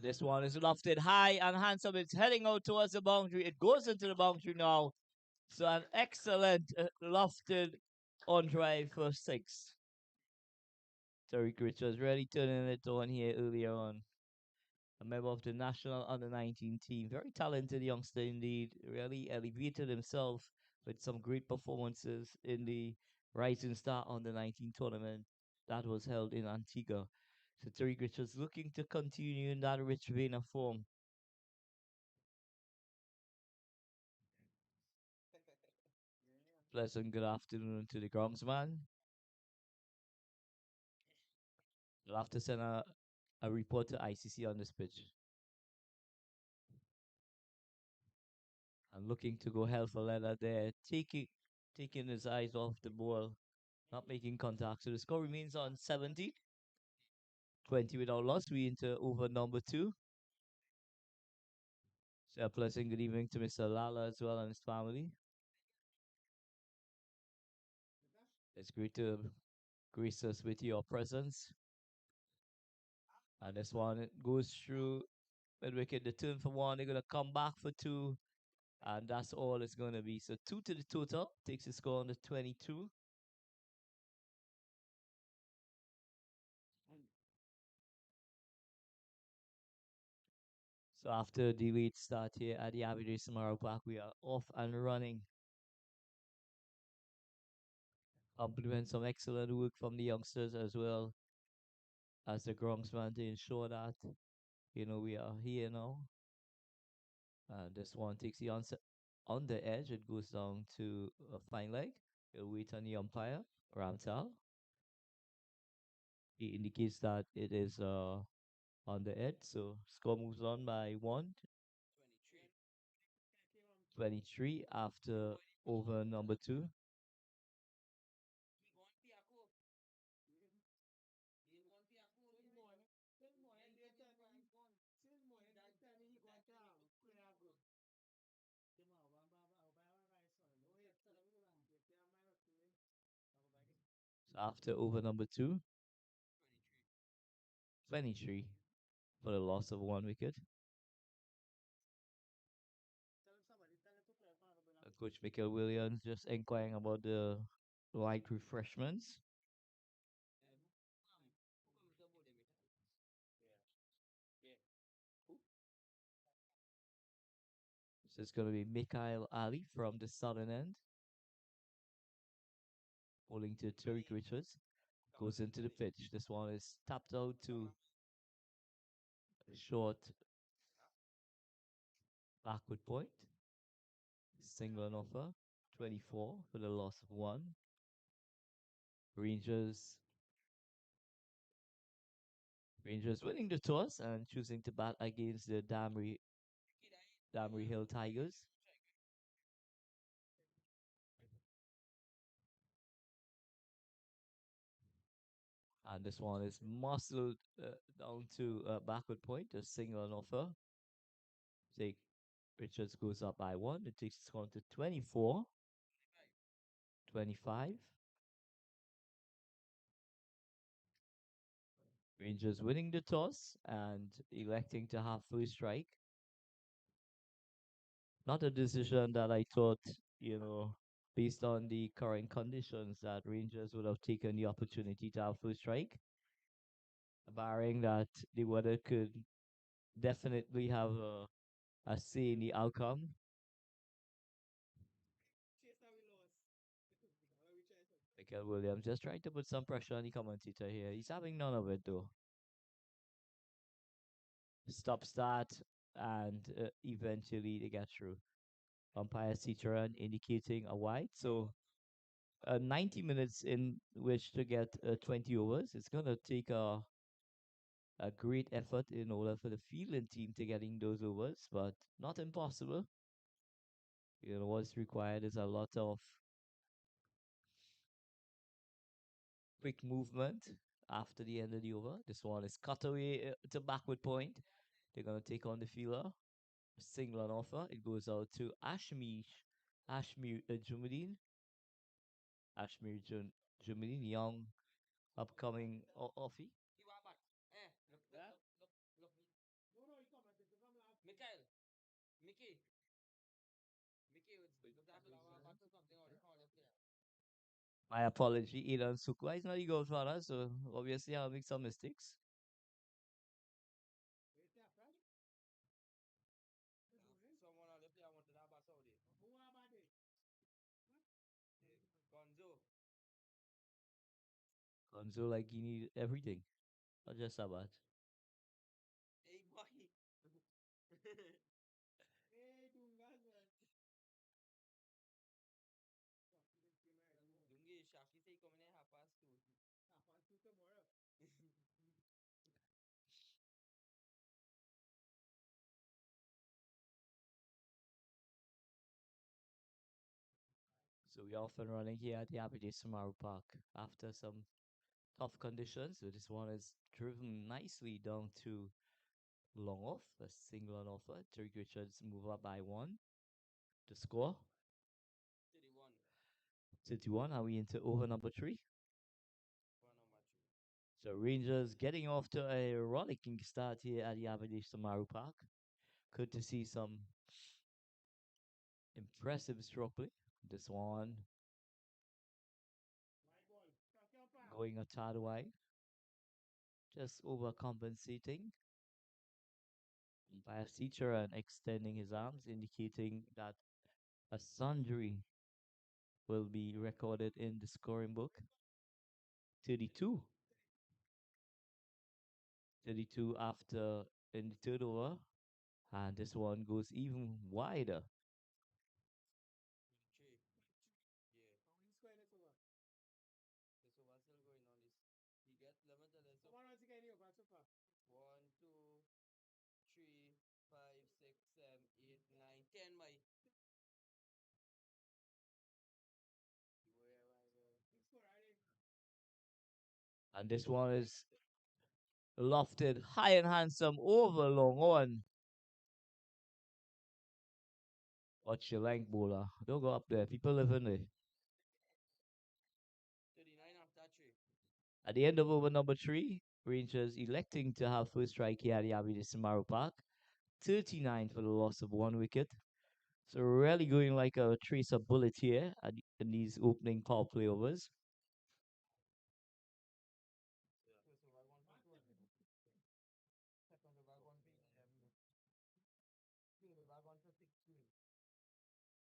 This one is lofted high and handsome. It's heading out towards the boundary. It goes into the boundary now. So an excellent lofted on drive for six. Tariq Rich was really turning it on here earlier on. A member of the national under 19 team. Very talented youngster indeed. Really elevated himself with some great performances in the Rising Star under 19 tournament that was held in Antigua. So Tariq Rich was looking to continue in that rich vein of form. Pleasant good afternoon to the groundsman. We'll have to send a report to ICC on this pitch. And looking to go hell for leather there, taking his eyes off the ball, not making contact. So the score remains on 70. 20 without loss. We into over number two. So a pleasant good evening to Mr. Lala as well and his family. It's great to grace us with your presence. And this one it goes through mid wicket. The turn for one. They're gonna come back for two. And that's all it's gonna be. So two to the total. Takes the score on the 22. So after the late start here at the Abbey Samara Park, we are off and running. Compliment some excellent work from the youngsters as well as the groundsman to ensure that we are here now. This one takes the answer on the edge. It goes down to a fine leg. We'll wait on the umpire, Ramtal. He indicates that it is on the edge. So score moves on by 23 after over number two. So after over number two, 23 for the loss of one wicket. Coach Michael Williams just inquiring about the light refreshments. So it's going to be Mikhail Ali from the southern end. Bowling to Tariq Richards. Goes into the pitch. This one is tapped out to a short backward point. Single and offer. 24 for the loss of one. Rangers winning the toss and choosing to bat against the Damri Hill Tigers. And this one is muscled down to backward point, a single and offer. Take Richards goes up by one. It takes it on to 24. 25. Rangers winning the toss and electing to have first strike. Not a decision that I thought, based on the current conditions, that Rangers would have taken the opportunity to have first strike. Barring that the weather could definitely have a say in the outcome. Michael Williams just trying to put some pressure on the commentator here. He's having none of it though. Stop start and eventually they get through. Umpire Citroen indicating a wide. So 90 minutes in which to get 20 overs. It's going to take a great effort in order for the fielding team to getting those overs, but not impossible. What's required is a lot of quick movement after the end of the over. This one is cut away to backward point. They're going to take on the fielder. Single on offer. It goes out to Ashmir Jumudin. Ashmir Jumudin, young, upcoming offie. My apology, Ilan Sukwa is not the godfather, so obviously I'll make some mistakes. Gonzo like he need everything, not just Sabat. So we're off and running here at the Aberdeen Samaru Park after some tough conditions. So this one is driven nicely down to long off, a single on offer. Tariq Richards move up by one. The score 31. Are we into over number three? So Rangers getting off to a rollicking start here at the Aberdeen Samaru Park. Good to see some impressive stroke play. This one going a tad wide, just overcompensating by a teacher and extending his arms, indicating that a sundry will be recorded in the scoring book. 32. 32 after in the third over. And this one goes even wider. And this one is lofted high and handsome over long on. Watch your length, bowler. Don't go up there. People live in there. At the end of over number three, Rangers electing to have first strike here at the Aberdeen Samaru Park. 39 for the loss of one wicket. So really going like a trace of bullet here in these opening power play overs.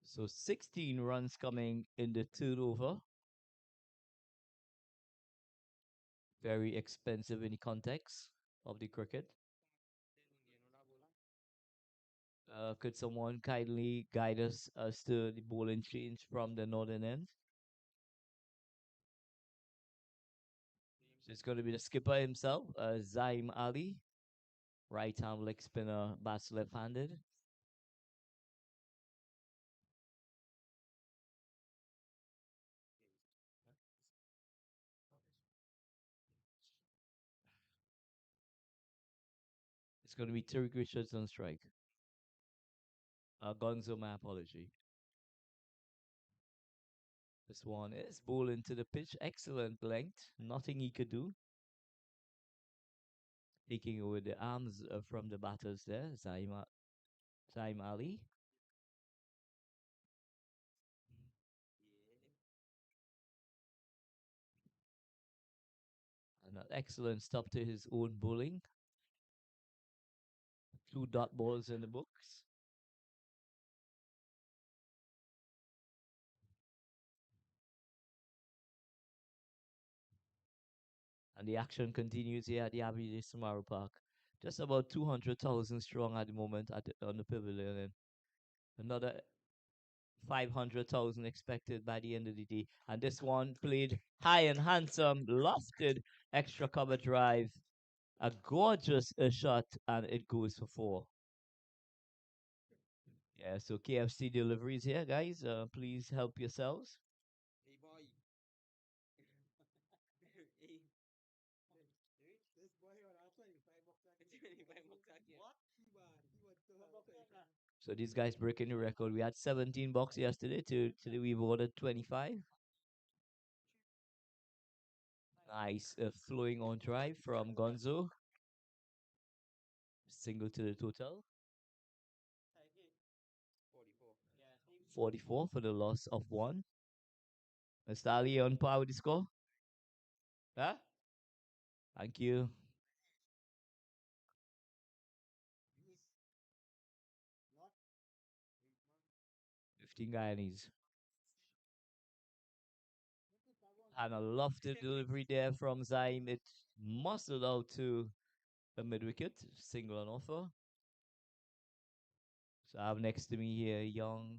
So 16 runs coming in the third over. Very expensive in the context of the cricket. Could someone kindly guide us as to the bowling change from the northern end? So it's going to be the skipper himself, Zaim Ali, right arm leg spinner, bats left-handed. It's going to be Tariq Richards on strike. Gonzo, my apology. This one is ball into the pitch. Excellent length. Nothing he could do. Taking away the arms from the batters there. Zaim Ali. And an excellent stop to his own bowling. 2 dot balls in the books. And the action continues here at the Aberdeen Samaru Park. Just about 200,000 strong at the moment on the pavilion. And another 500,000 expected by the end of the day. And this one played high and handsome, lofted extra cover drive. A gorgeous shot, and it goes for 4. Yeah, so KFC deliveries here, guys. Please help yourselves. So these guys breaking the record. We had 17 bucks yesterday. Today we've ordered 25. Nice flowing on drive from Gonzo. Single to the total. 44 for the loss of one. Mr. Ali on par with the score. Huh? Thank you. 15 Guyanese. And I love the delivery there from Zaim. It muscled out to the mid wicket, single on offer. So I have next to me here a young,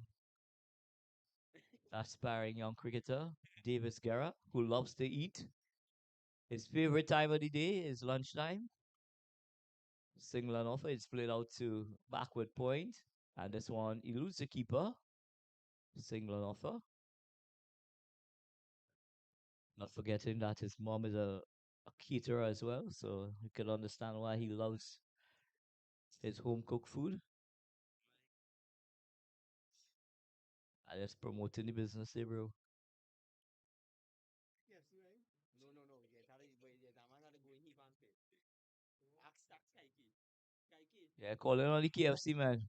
aspiring young cricketer, Davis Guerra, who loves to eat. His favorite time of the day is lunchtime. Single on offer, it's played out to backward point, and this one eludes the keeper. Single on offer. Not forgetting that his mom is a caterer as well, so you can understand why he loves his home cooked food. I just promoting the business here, bro. Yeah, calling on the KFC man.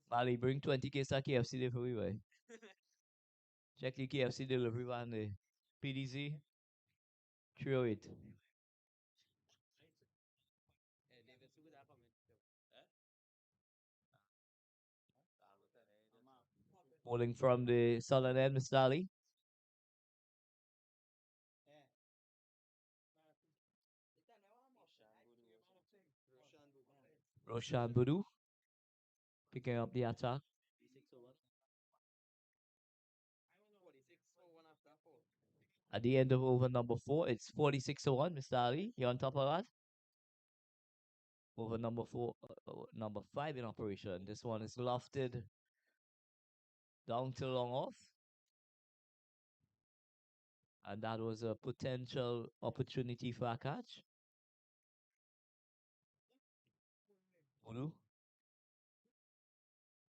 Ali, bring 20 case of KFC there for me, boy. Check the KFC delivery van there. PDZ, 308. Bowling from the southern end, Mr. Ali. Roshan Budu picking up the attack. At the end of over number 4, it's 46-1, Mr. Ali. You on top of that? Over number 4, number 5 in operation. This one is lofted down to long off. And that was a potential opportunity for a catch. Budu.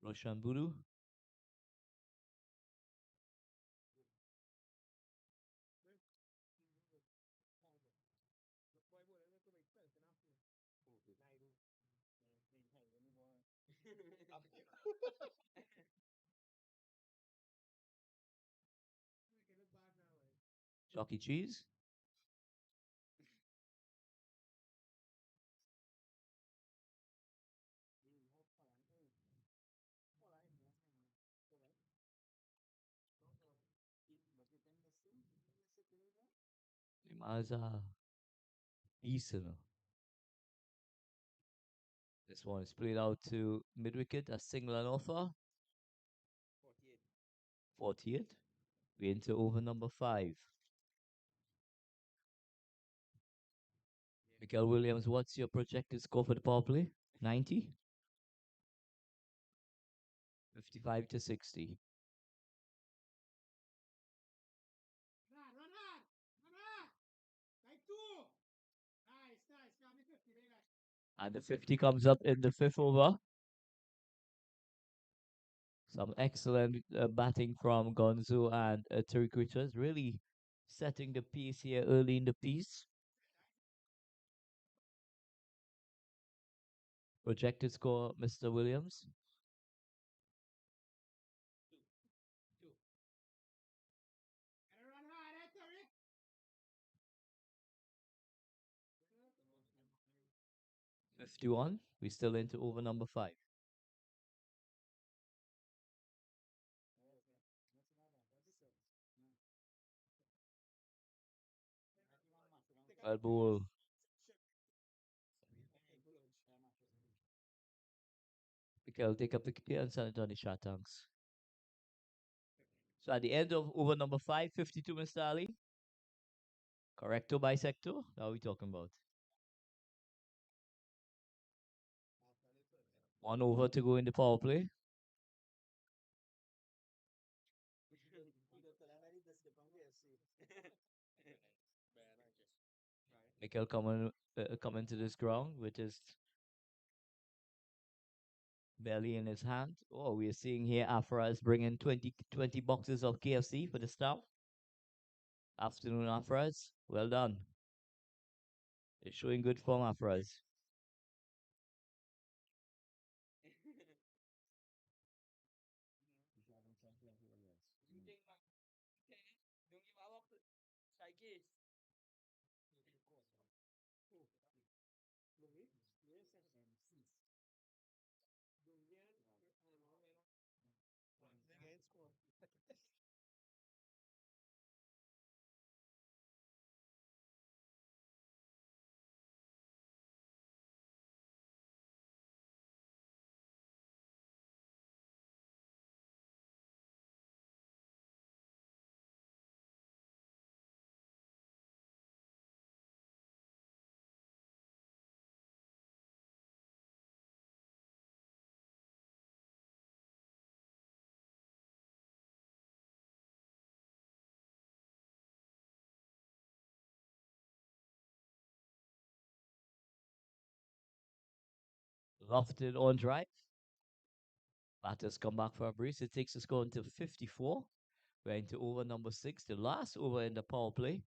Roshan Budu. Chuck E. Cheese. Limaza. Eason. This one is played out to mid wicket, a single and offer. 48. We're into over number 5. Michael Williams, what's your projected score for the power play? 90? 55 to 60. And the 50 comes up in the 5th over. Some excellent batting from Gonzo and Tariq Richards, really setting the pace here early in the piece. Projected score, Mr. Williams. 51. We're still into over number 5. Ball. Michael, take up the clear and send it on the shot tanks. So at the end of over number 5, 52, Mr. Ali. Correcto bisector? What are we talking about? 1 over to go in the power play. Michael coming to this ground with his belly in his hand. Oh, we are seeing here Afra is bringing 20 boxes of KFC for the staff. Afternoon Afras. Well done. It's showing good form after us. Lofted on drive. Batters come back for a brace. It takes the score until 54. We're into over number 6, the last over in the power play.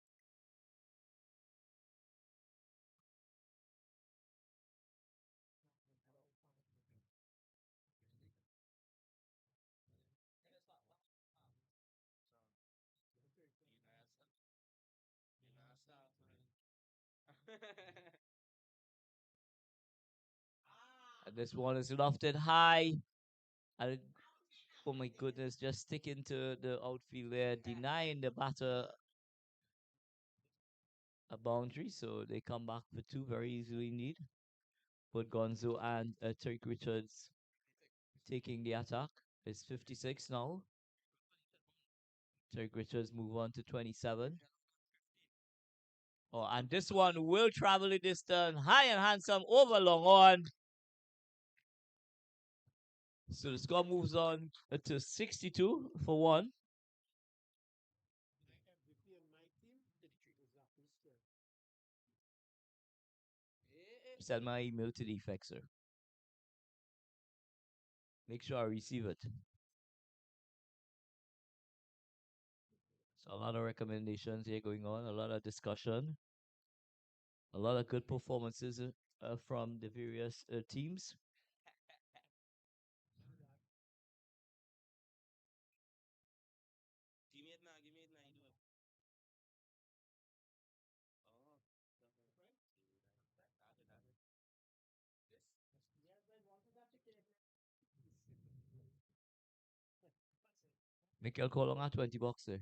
And this one is lofted high. And oh my goodness, just sticking to the outfield there, denying the batter a boundary. So they come back for two very easily indeed. But Gonzo and Turk Richards taking the attack. It's 56 now. Turk Richards move on to 27. Oh, and this one will travel the distance. High and handsome over long on. So the score moves on to 62 for one. Send my email to the effects, Make sure I receive it. So a lot of recommendations here going on, a lot of discussion, a lot of good performances from the various teams. Mikel Kolonga 20 bucks there.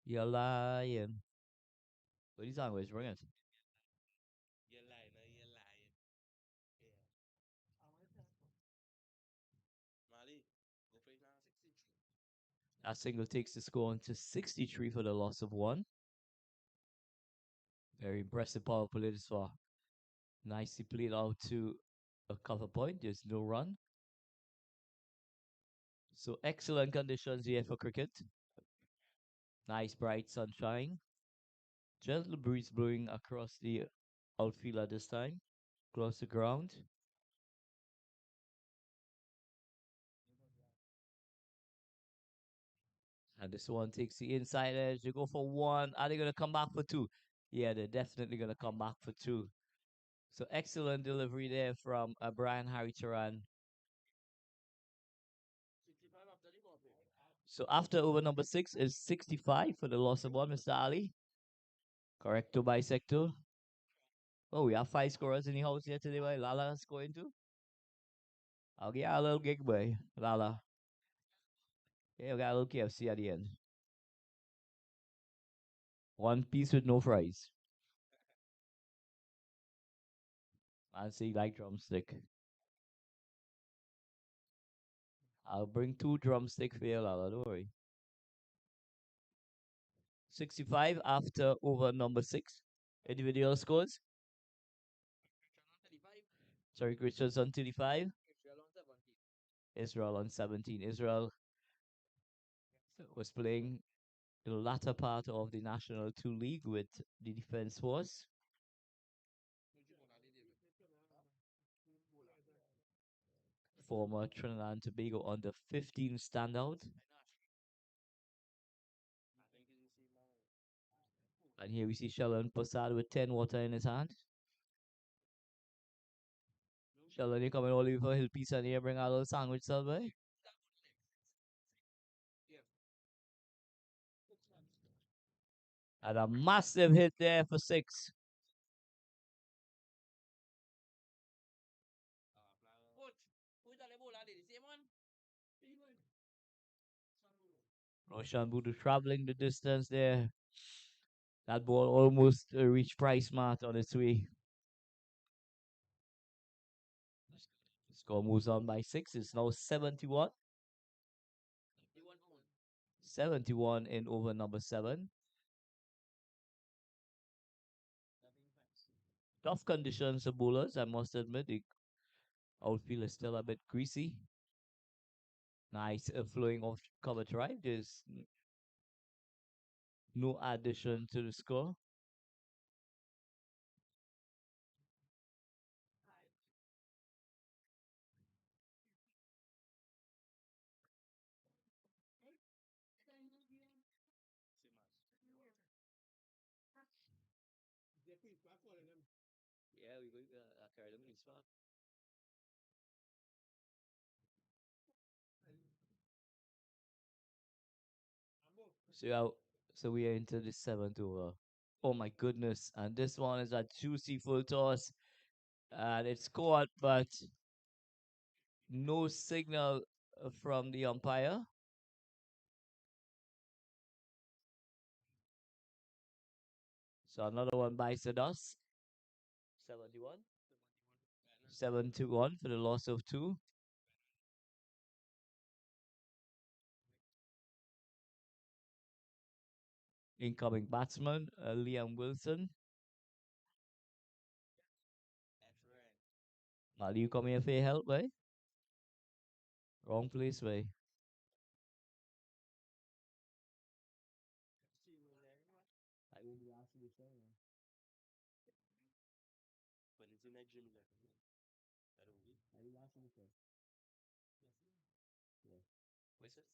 You're lying. What is on? Where's ringing? That single takes the score on to 63 for the loss of one. Very impressive power play this far. Nicely played out to a cover point. There's no run. So excellent conditions here for cricket. Nice bright sunshine. Gentle breeze blowing across the outfield at this time. Close to ground. And this one takes the inside edge. They go for one. Are they going to come back for two? Yeah, they're definitely going to come back for two. So excellent delivery there from Brian Harry-Charan. So after over number 6 is 65 for the loss of one, Mr. Ali. Correcto bisector. Oh, we have 5 scorers in the house here today. Boy. Lala scoring too. I'll get a little gig, boy. Lala. Yeah, we got a little KFC at the end. One piece with no fries. I see like drumstick. I'll bring 2 drumstick for you, Lala. Don't worry. 65 after over number 6. Individual scores. Sorry, Richards on 35. Israel on 17. Israel was playing the latter part of the National 2 League with the Defense Force. Former Trinidad and Tobago under 15 standout. And here we see Sheldon Posad with 10 water in his hand. Sheldon, you coming all the way for Hill Piece and here bring out a little sandwich, Selby. And a massive hit there for 6. Roshan Budu traveling the distance there. That ball almost reached Price Mart on its way. Score moves on by 6. It's now 71. 71 in over number 7. Tough conditions for bowlers, I must admit. The outfield is still a bit greasy. Nice flowing off cover drive. There's no addition to the score. Yeah, we go academy spot. So we are into the 7th over. Oh my goodness. And this one is a juicy full toss. And it's caught, but no signal from the umpire. So another one bites the dust. 71. 7-1 for the loss of 2. Incoming batsman, Liam Wilson. Now, you come here for your help, way? Wrong place, way. I will be asking you something. But it's in that gym there. I will ask you something. Yeah. What's it?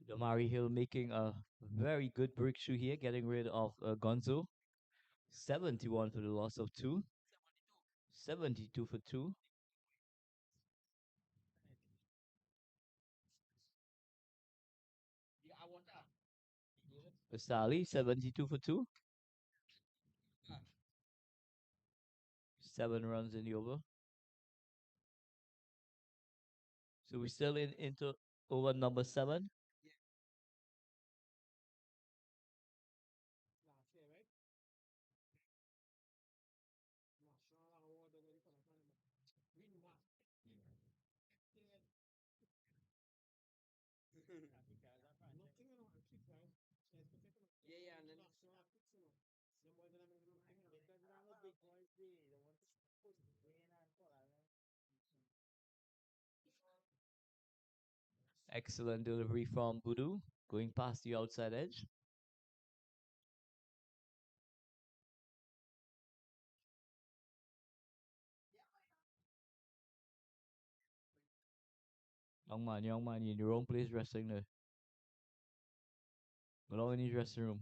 Damari Hill making a very good breakthrough here, getting rid of Gonzo. 71 for the loss of 2. 72 for 2. Sally, 72 for 2. 7 runs in the over. So we're still into over number 7. Excellent delivery from Budu, going past the outside edge. Young man, you're in the wrong place resting there. Go down in his dressing room.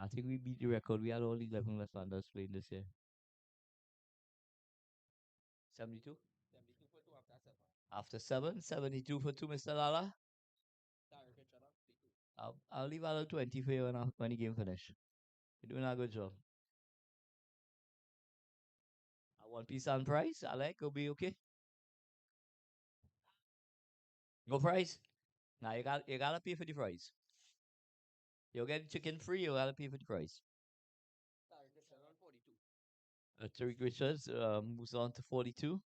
I think we beat the record. We had only 11 left-handers playing this year. 72? After 7, 72 for 2, Mr. Lala. I'll leave out 20 for you when the game finish. You're doing a good job. One piece on price. I like. Will be okay. No price. Now you gotta pay for the price. You'll get chicken free. You gotta pay for the price. Tariq Richards moves on to 42.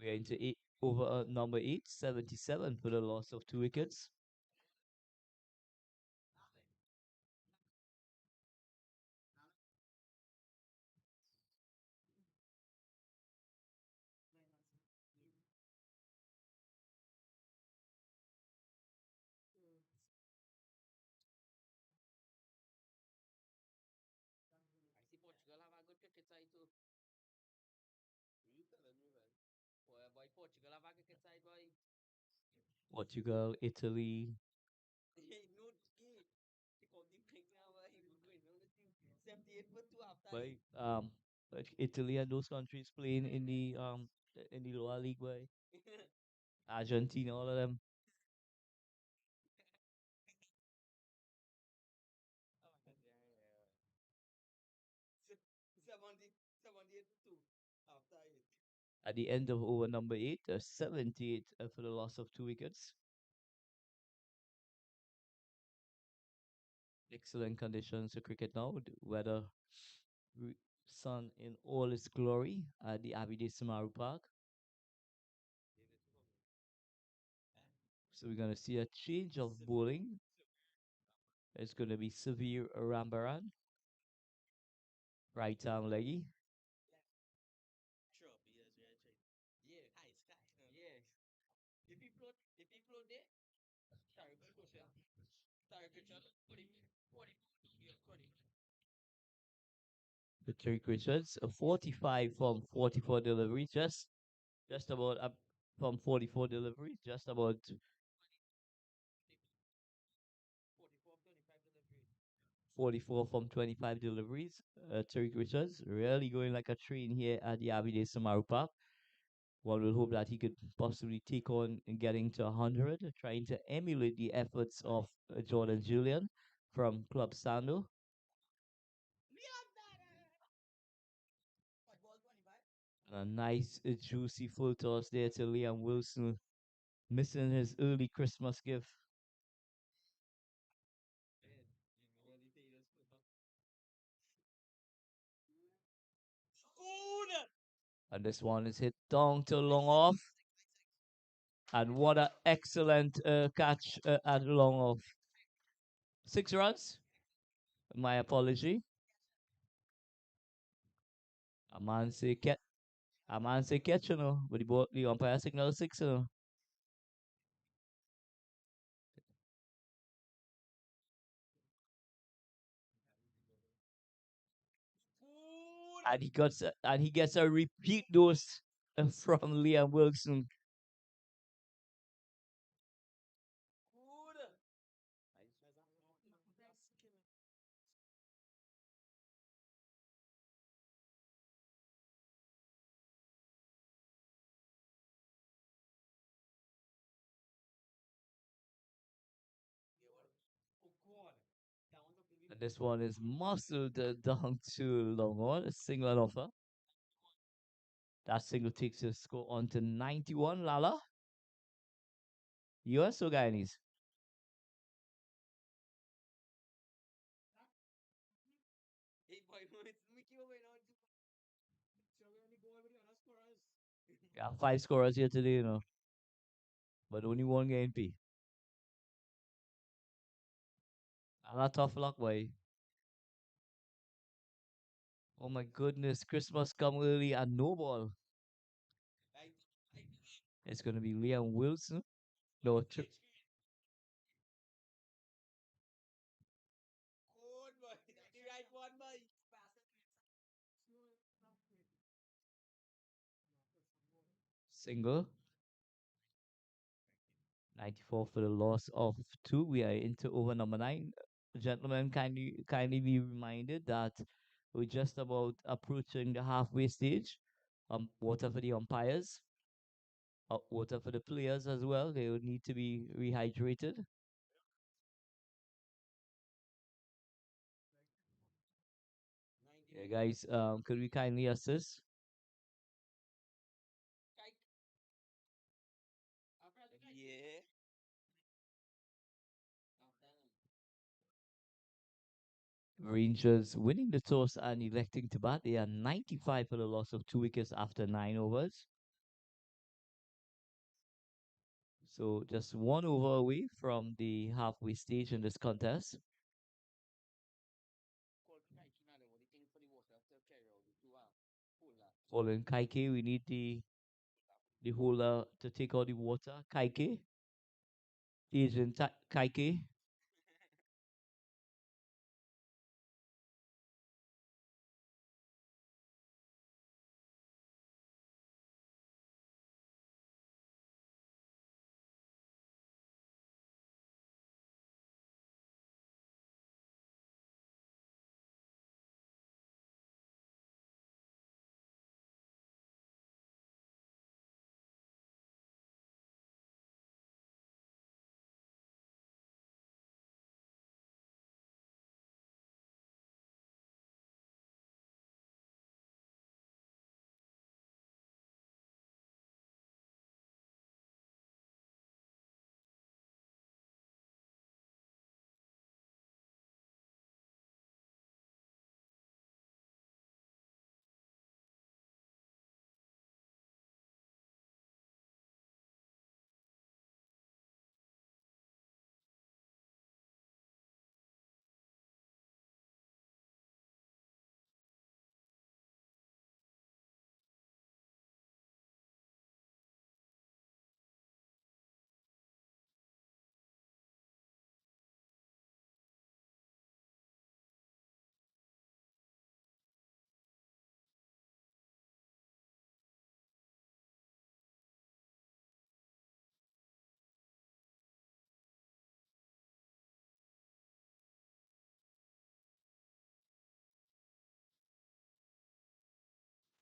We are into eight over number eight, 77 for the loss of 2 wickets. Portugal, Italy. By like Italy and those countries playing in the lower league by Argentina, all of them. At the end of over number eight, 78 for the loss of 2 wickets. Excellent conditions of cricket now. The weather, re- sun in all its glory at the Abide Samaru Park. So we're gonna see a change of bowling. It's gonna be Severe Rambaran, right arm leggy. The three Richards, a 45 from 44 delivery, just about up from 44 delivery, just about 44 from 25 deliveries. Tariq Richards really going like a train here at the Abide Samaru Park. One will hope that he could possibly take on getting to 100, trying to emulate the efforts of Jordan Julian from Club Sando. A nice, juicy full toss there to Liam Wilson, missing his early Christmas gift. And this one is hit down to long off. And what an excellent catch at long off. 6 runs. My apology. A man say catch. A man say catch, but the umpire signal 6. And he gets a repeat dose from Liam Wilson. And this one is muscled down to long on, a single and offer. That single takes the score on to 91, Lala. US or Guyanese? Yeah, 5 scorers here today, but only one game P. A lot tough luck, boy. Oh my goodness, Christmas come early and no ball. It's gonna be Liam Wilson. No, single. 94 for the loss of two. We are into over number nine. Gentlemen, kindly be reminded that we're just about approaching the halfway stage. Water for the umpires, water for the players as well. They will need to be rehydrated. Yeah, guys, could we kindly assist? Rangers winning the toss and electing to bat. They are 95 for the loss of 2 wickets after 9 overs. So just 1 over away from the halfway stage in this contest. Following Kaike, we need the holder to take out the water. Kaike, Asian Kaike.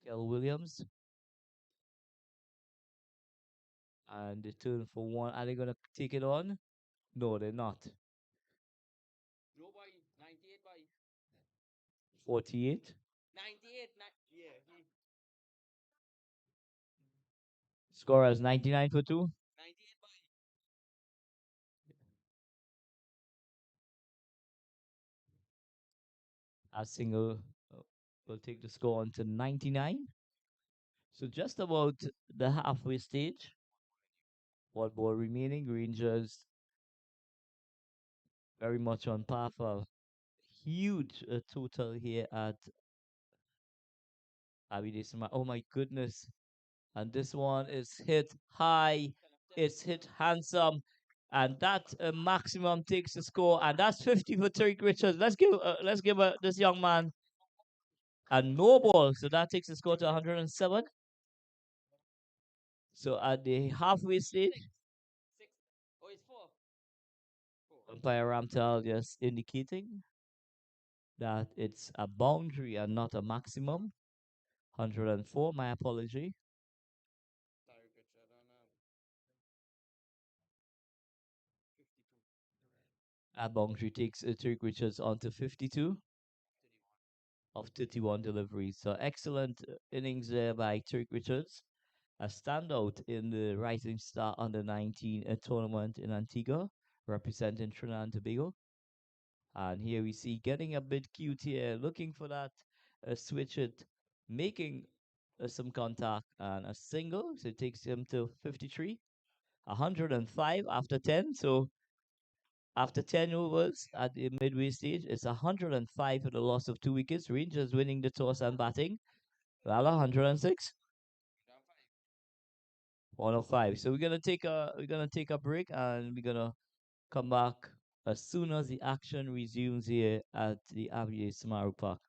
Kel Williams. And they turn for one. Are they going to take it on? No, they're not. 48. Score as 99 for two. A single will take the score on to 99. So just about the halfway stage. One ball remaining. Rangers very much on par for huge total here at Abidesima. Oh my goodness. And this one is hit high. It's hit handsome. And that maximum takes the score. And that's 50 for Tariq Richards. Let's give this young man a no ball. So that takes the score to 107. So at the halfway stage, umpire Ramtal just indicating that it's a boundary and not a maximum. 104, my apology. A boundary takes Tariq Richards on to 52 of 31 deliveries. So excellent innings there by Tariq Richards. A standout in the Rising Star Under 19 tournament in Antigua, representing Trinidad and Tobago. And here we see getting a bit cute here, looking for that switch it, making some contact and a single. So it takes him to 53, 105 after 10. So after 10 overs at the midway stage, it's 105 for the loss of 2 wickets. Rangers winning the toss and batting. Lala 106. 105. So we're gonna take a break and we're gonna come back as soon as the action resumes here at the Avier Samaru Park.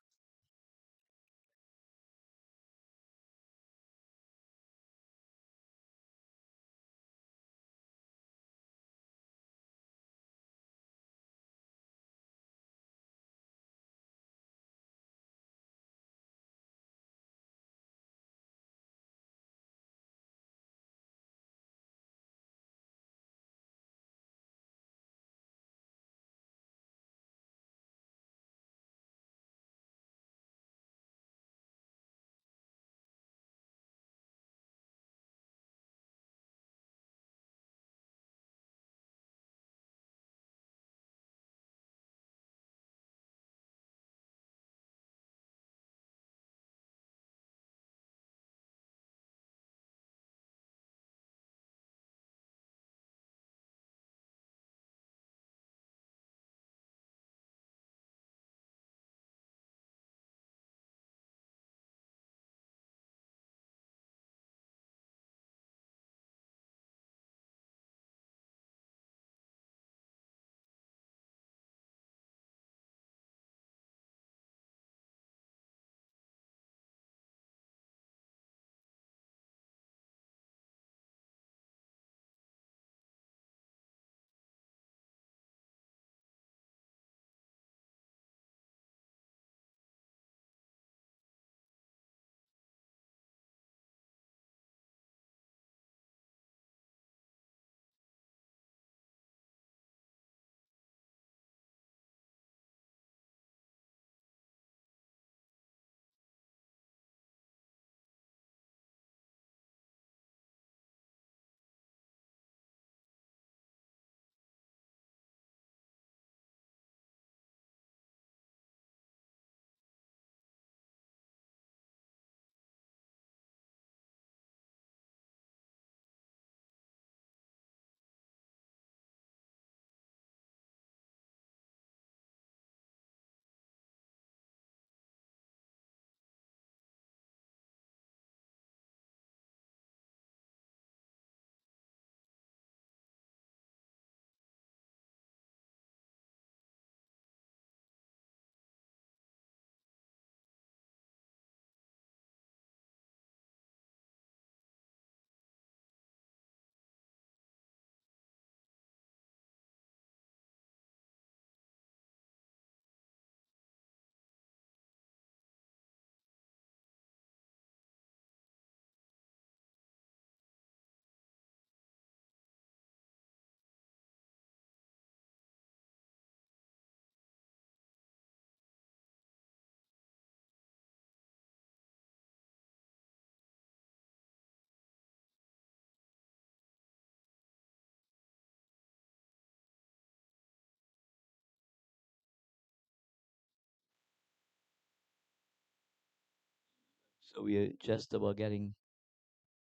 So we're just about getting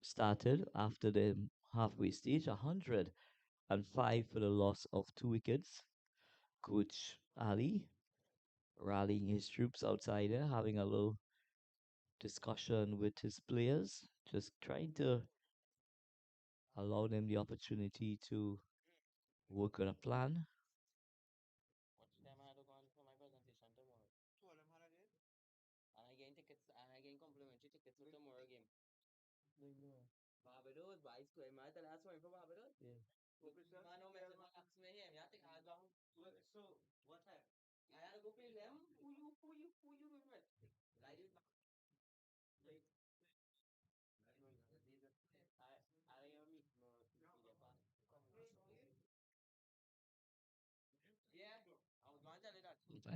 started after the halfway stage. 105 for the loss of 2 wickets. Coach Ali rallying his troops outside there, having a little discussion with his players, just trying to allow them the opportunity to work on a plan.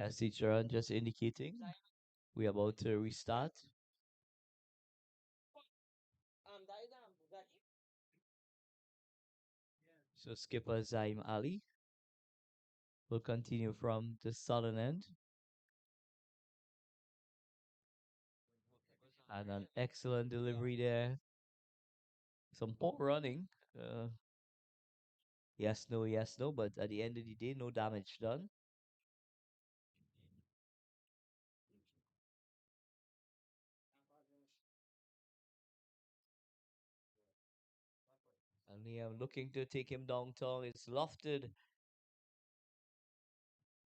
As teacher just indicating, we're about to restart. So skipper Zaim Ali will continue from the southern end. And an excellent delivery there. Some poor running. Uh, yes, no, but at the end of the day, no damage done. And they are looking to take him downtown. It's lofted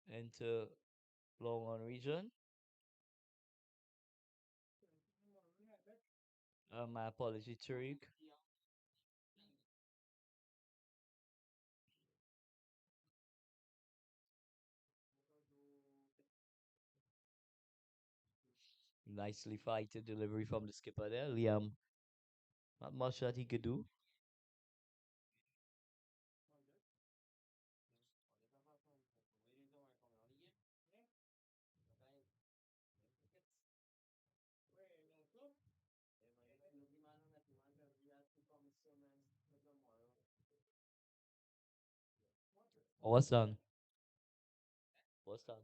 into long on region. My apology, Tariq. Nicely fighted delivery from the skipper there. Liam, not much that he could do. Oh, what's done? What's done?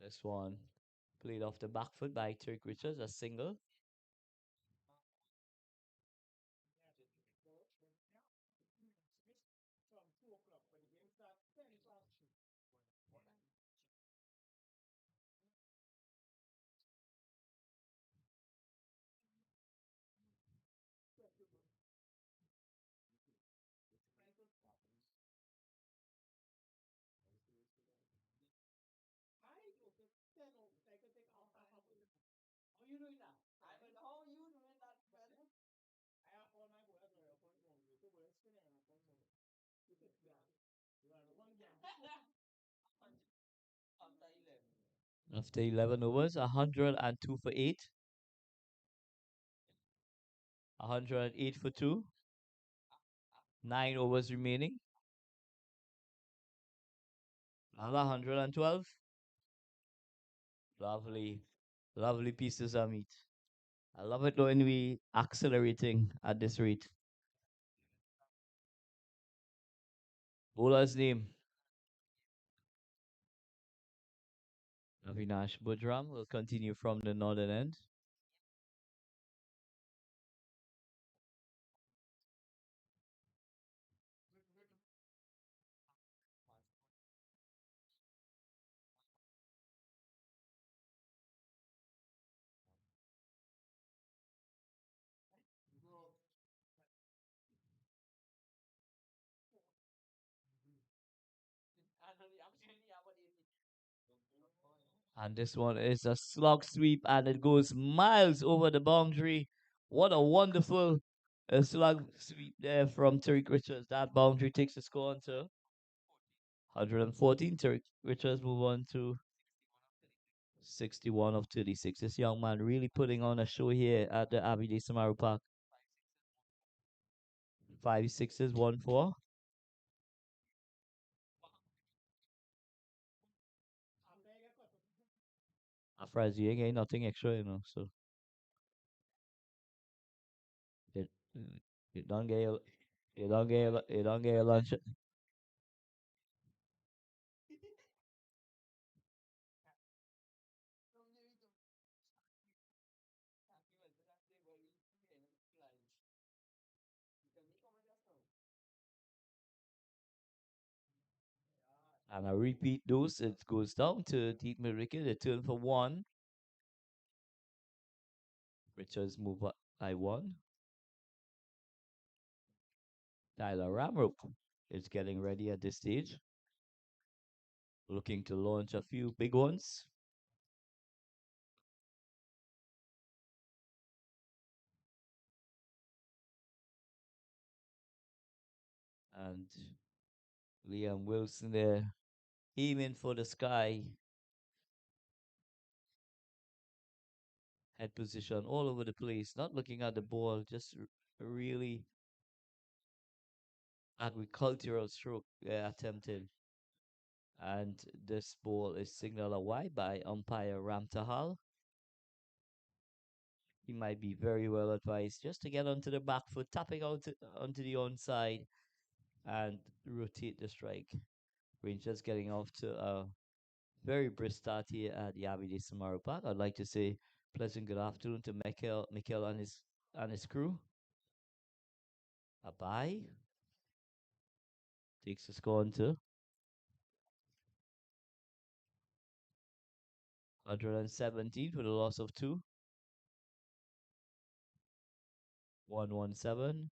This one played off the back foot by Tariq Richards, a single. After 11 overs, 102 for 8, 108 for 2, 9 overs remaining, another 112. Lovely, lovely pieces of meat. I love it when we accelerating at this rate. Bowler's name, Avinash Budram, will continue from the northern end. And this one is a slog sweep and it goes miles over the boundary. What a wonderful slug sweep there from Tariq Richards. That boundary takes the score on to 114. Tariq Richards move on to 61 of 36. This young man really putting on a show here at the Abide Samaru Park. 5 6s, 1 4. Afrazi again, nothing extra, So Mm, You don't get you don't get your lunch. And I repeat those. It goes down to Team Ricky. They turn for one. Richards move up by one. Tyler Ramrope is getting ready at this stage, looking to launch a few big ones. And Liam Wilson there, aiming for the sky. Head position all over the place, not looking at the ball, just really agricultural stroke attempted. And this ball is signaled a wide by umpire Ram Tahal. He might be very well advised just to get onto the back foot, tapping out onto the onside and rotate the strike. Rangers getting off to a very brisk start here at the Abidi Samaru Park. I'd like to say pleasant good afternoon to Michael and his crew. Abai takes the score into 117 for the loss of two. 117.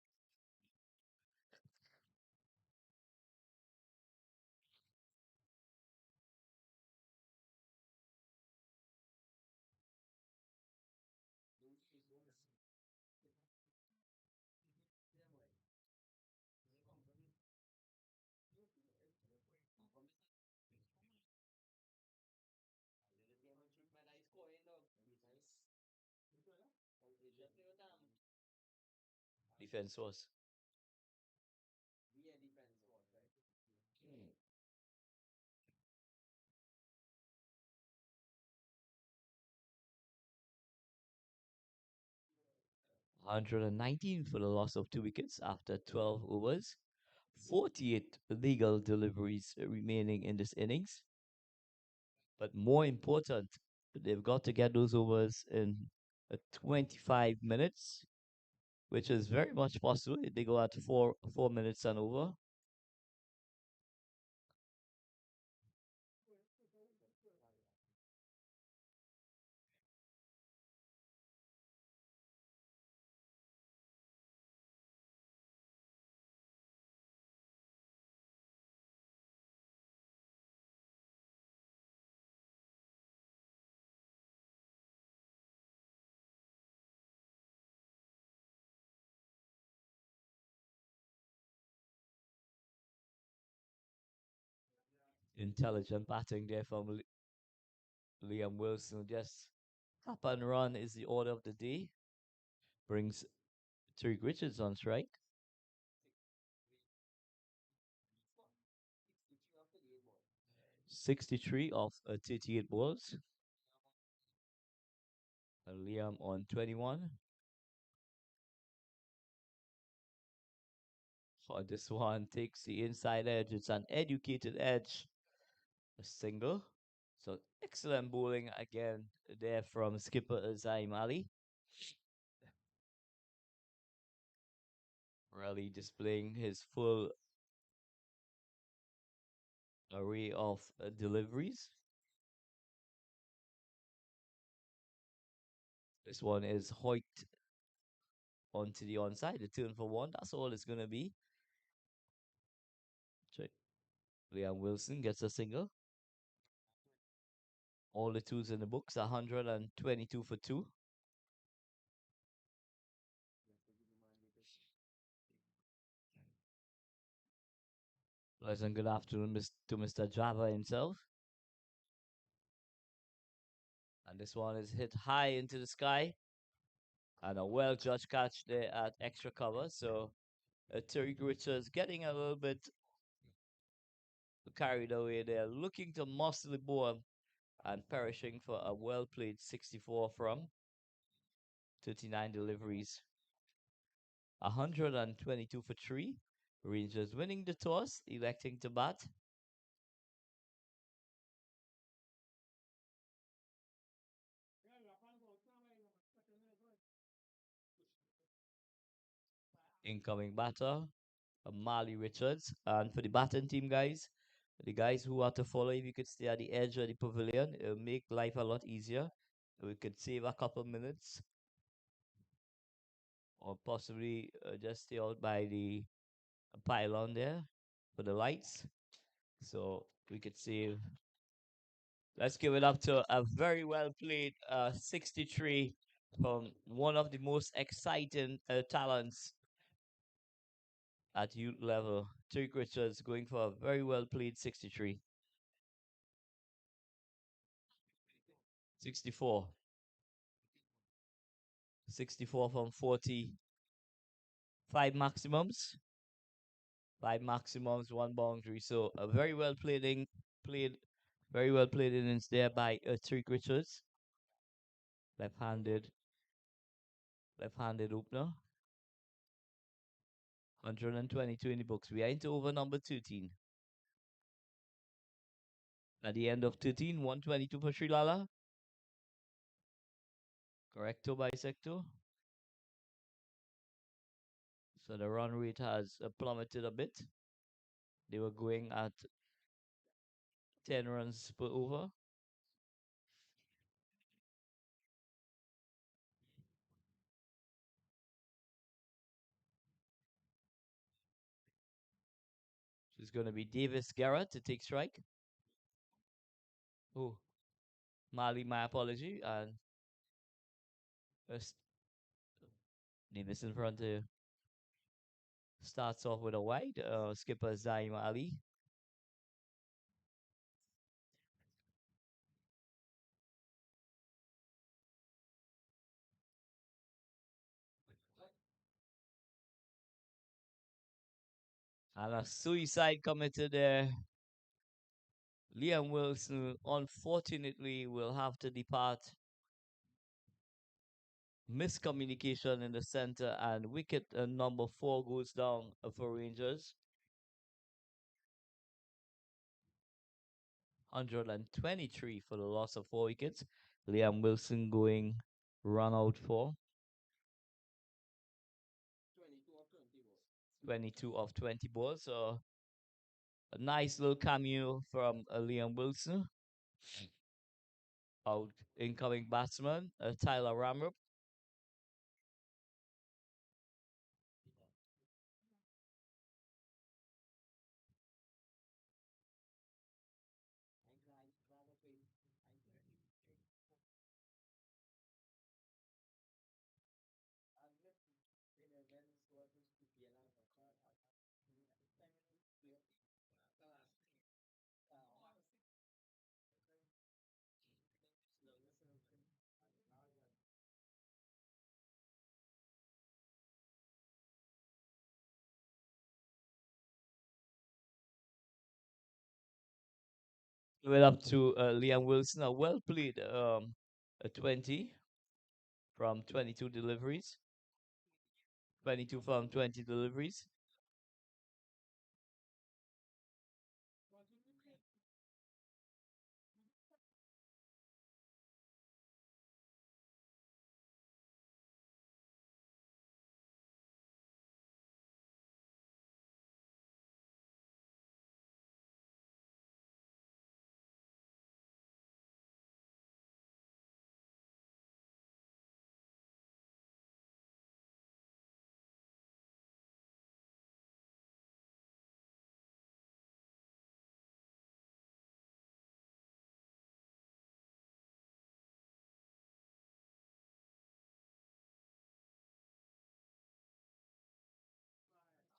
119 for the loss of two wickets after 12 overs. 48 legal deliveries remaining in this innings. But more important, they've got to get those overs in 25 minutes, which is very much possible if they go at 4 minutes and over. Intelligent batting there from Liam Wilson. Just tap and run is the order of the day. Brings Tariq Richards on strike. 63 of 38 balls. And Liam on 21. For this one, takes the inside edge. It's an educated edge. A single. So excellent bowling again there from skipper Zaim Ali. Really displaying his full array of deliveries. This one is Hoyt onto the onside. The turn for one. That's all it's going to be. Check. Liam Wilson gets a single. All the twos in the books. 122 for two. Pleasant good afternoon to Mr. Java himself. And this one is hit high into the sky. And a well judged catch there at extra cover. So Tariq Richards getting a little bit carried away there, looking to muscle the ball and perishing for a well played 64 from 39 deliveries. 122 for 3. Rangers winning the toss, electing to bat. Incoming batter, Marley Richards. And for the batting team, guys, the guys who are to follow, if you could stay at the edge of the pavilion, it'll make life a lot easier. We could save a couple minutes, or possibly just stay out by the pylon there for the lights. So we could save. Let's give it up to a very well played 63 from one of the most exciting talents at youth level. Turk Richards going for a very well played 63. 64. 64 from 40. Five maximums. Five maximums, one boundary. So a very well played, very well played innings there by Turk Richards. Left-handed, left-handed opener. 122 in the books. We are into over number 13. At the end of 13, 122 for Sri Lala. Correcto bisecto. So the run rate has plummeted a bit. They were going at 10 runs per over. It's going to be Davis Garrett to take strike. Oh, Mali, my apology. And Davis in front starts off with a wide. Skipper Zaim Ali. And a suicide committed there. Liam Wilson, unfortunately, will have to depart. Miscommunication in the center, and wicket number 4 goes down for Rangers. 123 for the loss of 4 wickets. Liam Wilson going run out for 22 of 20 balls. So a nice little cameo from Liam Wilson. Out incoming batsman, Tyler Ramrup. Went up to Liam Wilson. A well played a 20 from 22 deliveries. 22 from 20 deliveries.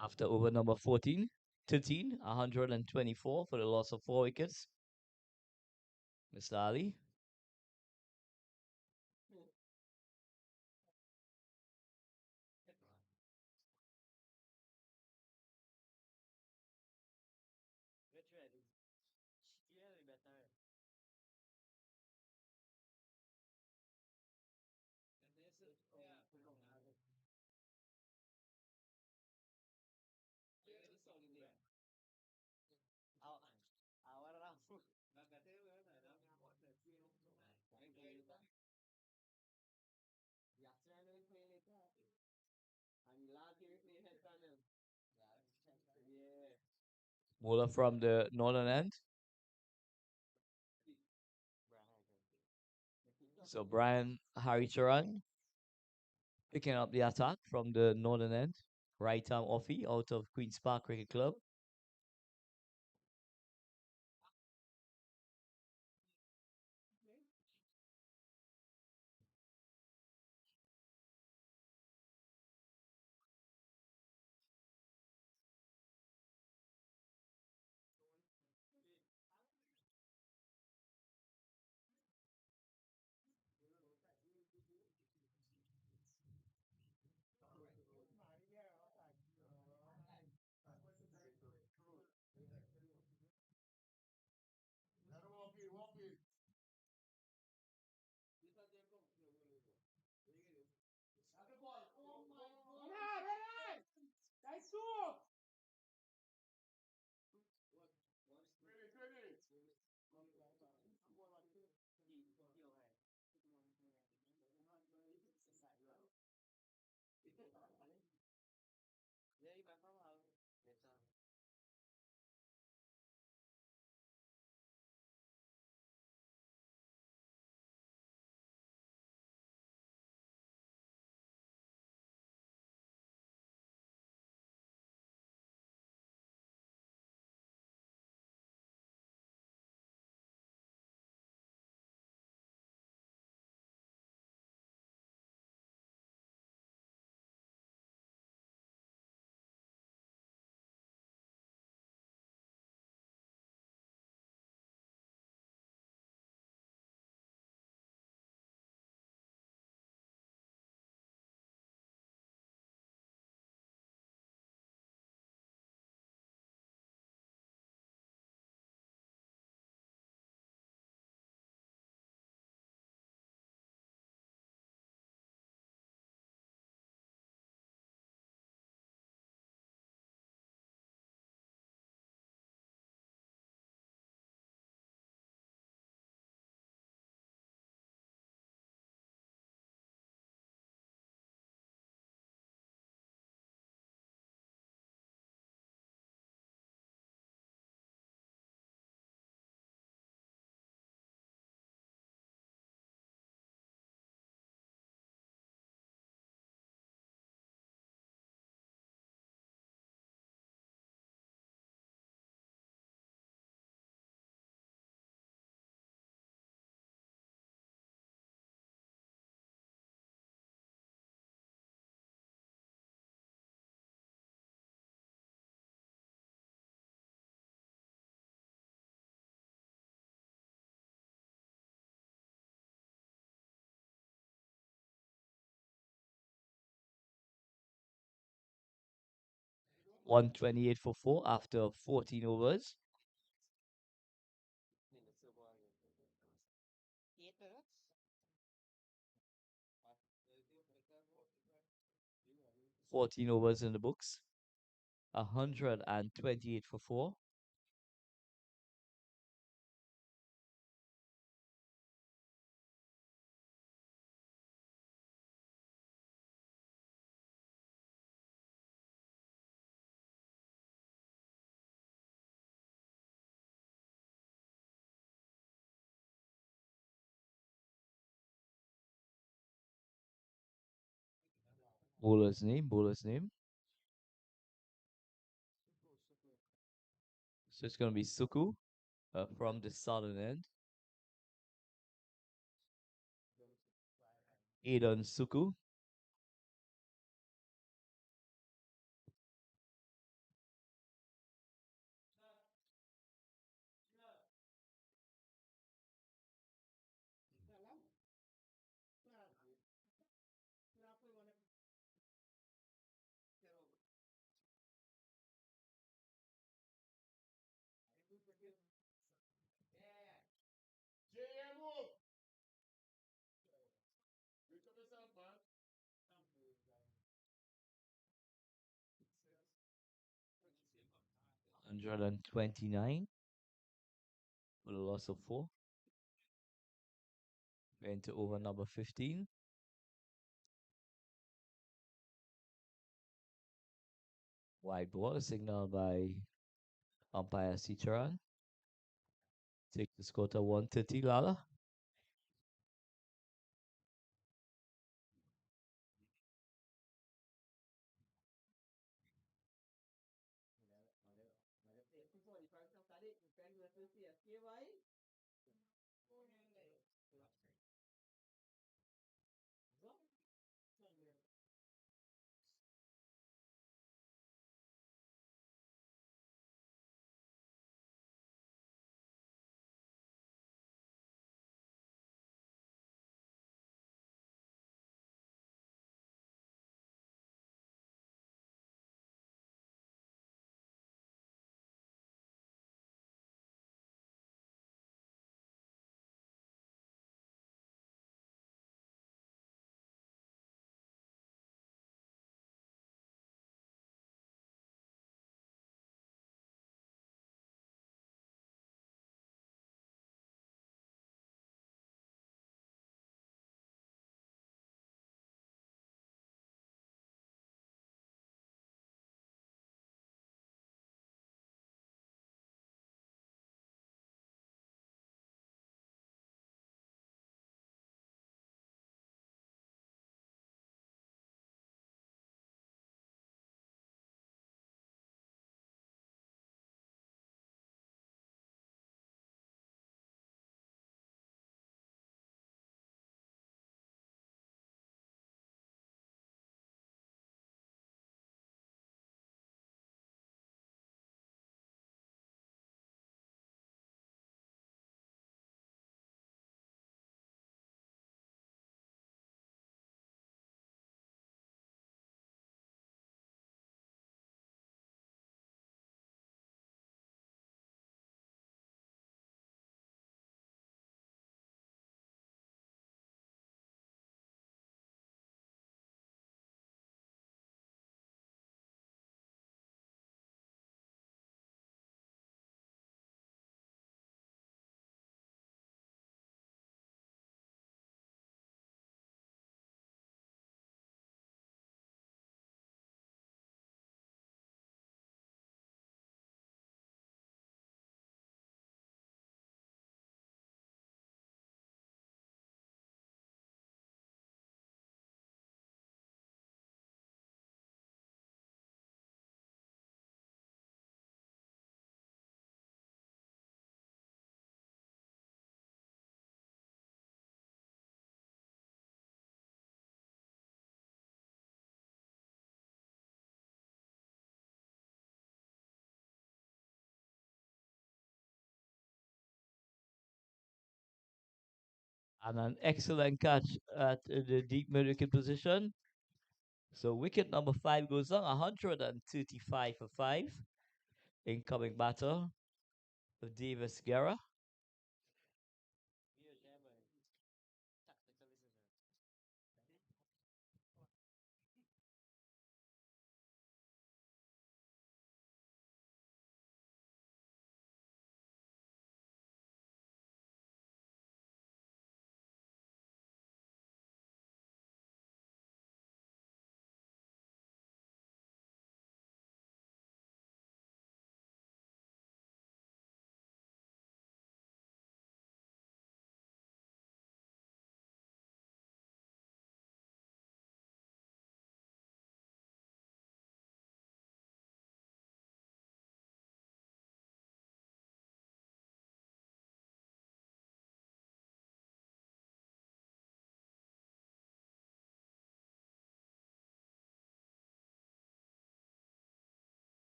After over number 14, 13, 124 for the loss of 4 wickets. Mr. Ali. Bowler from the northern end. So Brian Haricharan picking up the attack from the northern end. Right arm offie out of Queen's Park Cricket Club. .128 for 4 after 14 overs. 14 overs in the books. 128 for 4. Bowler's name. So it's going to be Suku from the southern end. Aidan Suku. Hundred and 29 with a loss of 4. We're into over number 15. White ball is signaled by umpire Ciceran. Take the score to 130, Lala. And an excellent catch at the deep middle position. So wicket number 5 goes on 135 for 5. Incoming batter of Davis Guerra.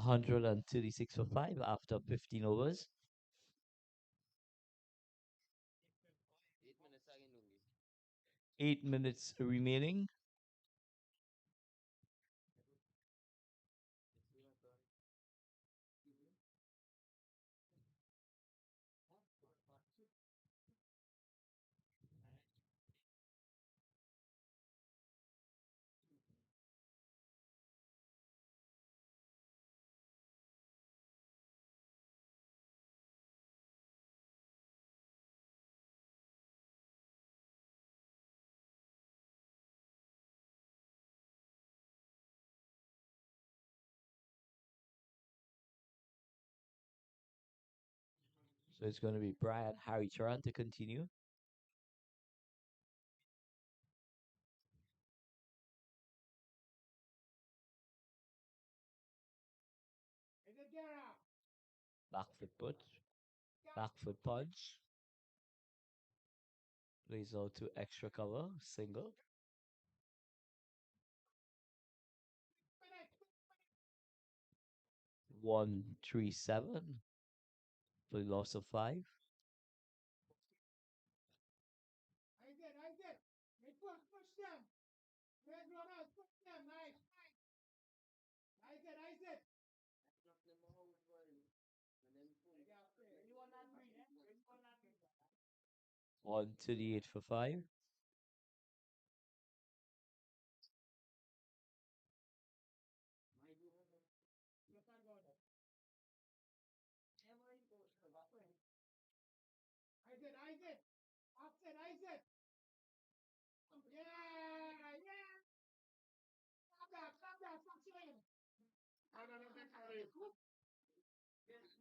136 for 5 after 15 overs. 8 minutes remaining. So it's going to be Brian Harry-Turan to continue. Back foot put. Back foot punch. Lays out to extra cover. Single. 137 for the loss of 5. On to the 8 for 5.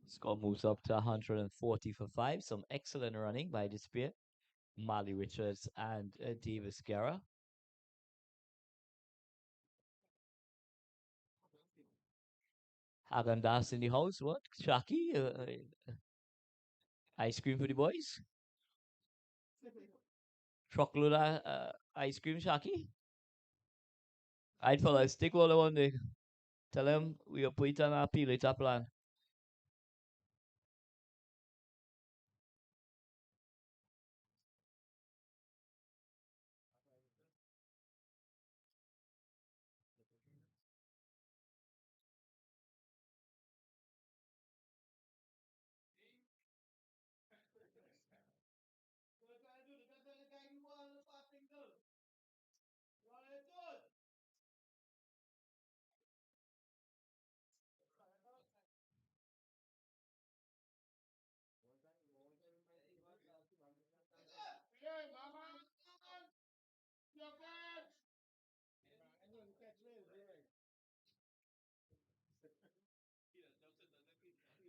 Score moves up to 140 for 5. Some excellent running by this pair. Marley Richards and Davis Guerra. Hagendas in the house. What? Shaki? Ice cream for the boys? Chocolate ice cream, Shaki? I'd follow stick all the one day. Tell them we will put it on our peel later plan.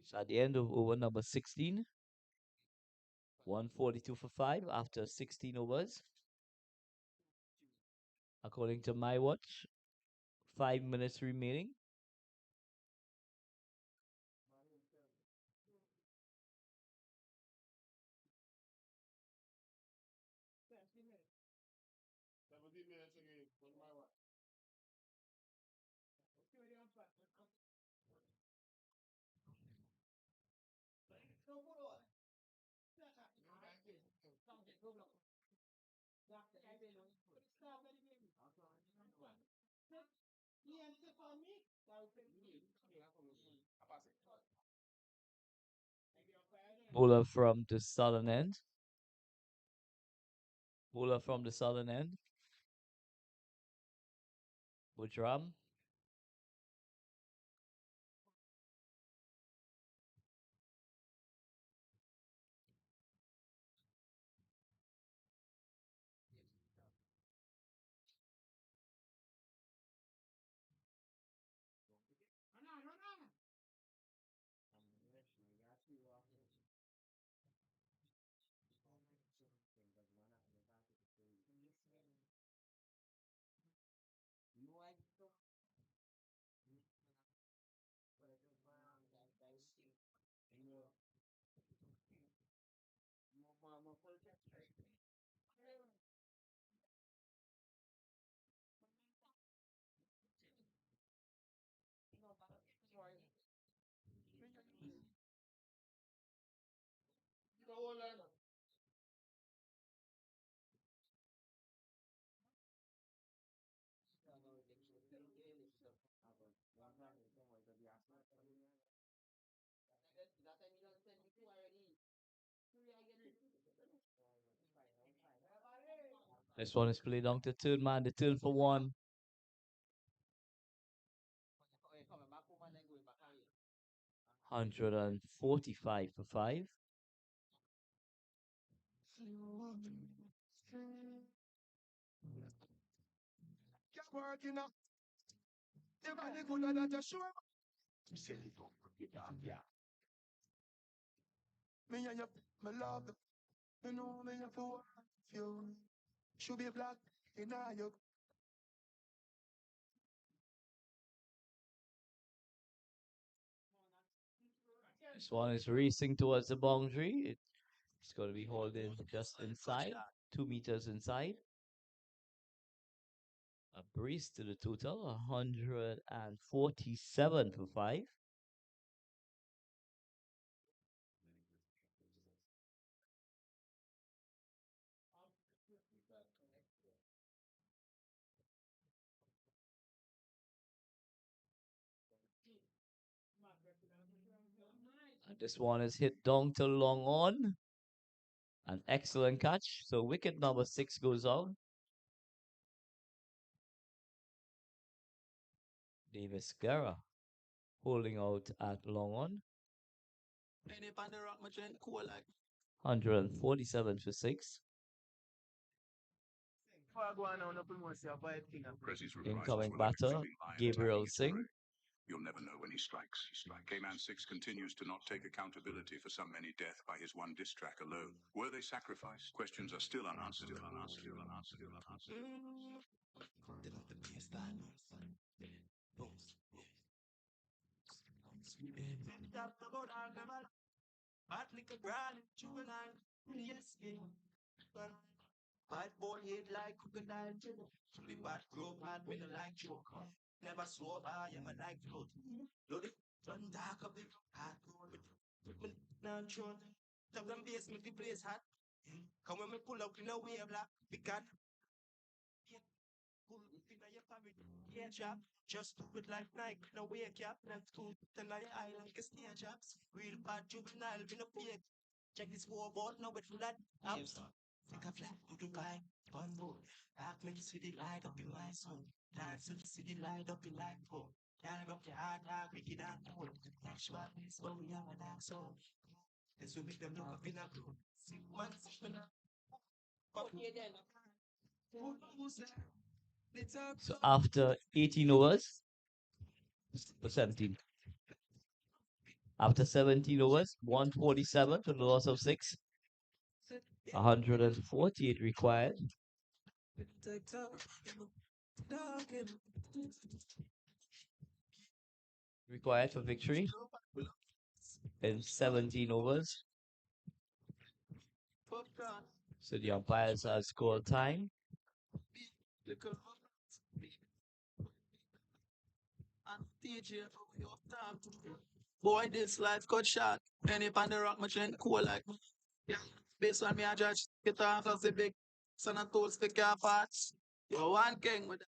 So at the end of over number 16, 142 for 5 after 16 overs. According to my watch, 5 minutes remaining. Bowler from the southern end. Bowler from the southern end. Bujram. This one is played down to third man, the turn for one. 145 for five. This one is racing towards the boundary. It's going to be holding just inside, 2 meters inside. A brace to the total, 147 for five. And this one is hit down to long on. An excellent catch. So wicket number 6 goes out. Davis Guerra holding out at long on. 147 for 6. Incoming batter, Gabriel Singh. You'll never know when he strikes. K-Man 6 continues to not take accountability for some many death by his one diss track alone. Were they sacrificed? Questions are still unanswered. Bad boy head like crocodile. Fully bad grow bad when I like joke. Never swore I am a like float. Load it, run dark up the hard road. Now short. Tell them base make the place hot. Come when me pull up in a wave black. Because pull in your family. Yeah, chap. Just do it like Nike. No wake up. Left foot. Then I eye like a snare chaps. Real bad juvenile. Been a pig. Check this scoreboard. Now it's flat. Take a flat to Dubai, one more. Back when you see the light up in my soul. Dance to the city light up in light pole. Carry up your hard dog, make it out cold. Next one is oh, yeah, my dark soul. This will make them look up in a blue. See one session. So after 18 overs, 17. After 17 overs, 147 for the loss of 6. 148 required. Required for victory in 17 overs. So the umpires have scored time. Boy, this life cut short. Penny pan the rock, my chain cool like me. Yeah. Based on me, I judge. Get off as the big son of toast the car parts. You're one king with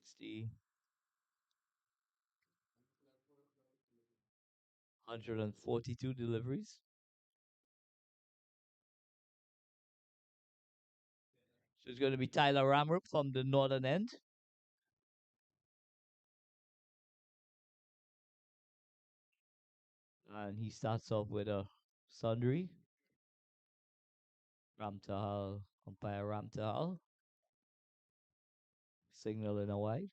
It's the 142 deliveries. So it's going to be Tyler Ramrup from the northern end. And he starts off with a sundry. Ramtahal, umpire Ramtahal, signaling away.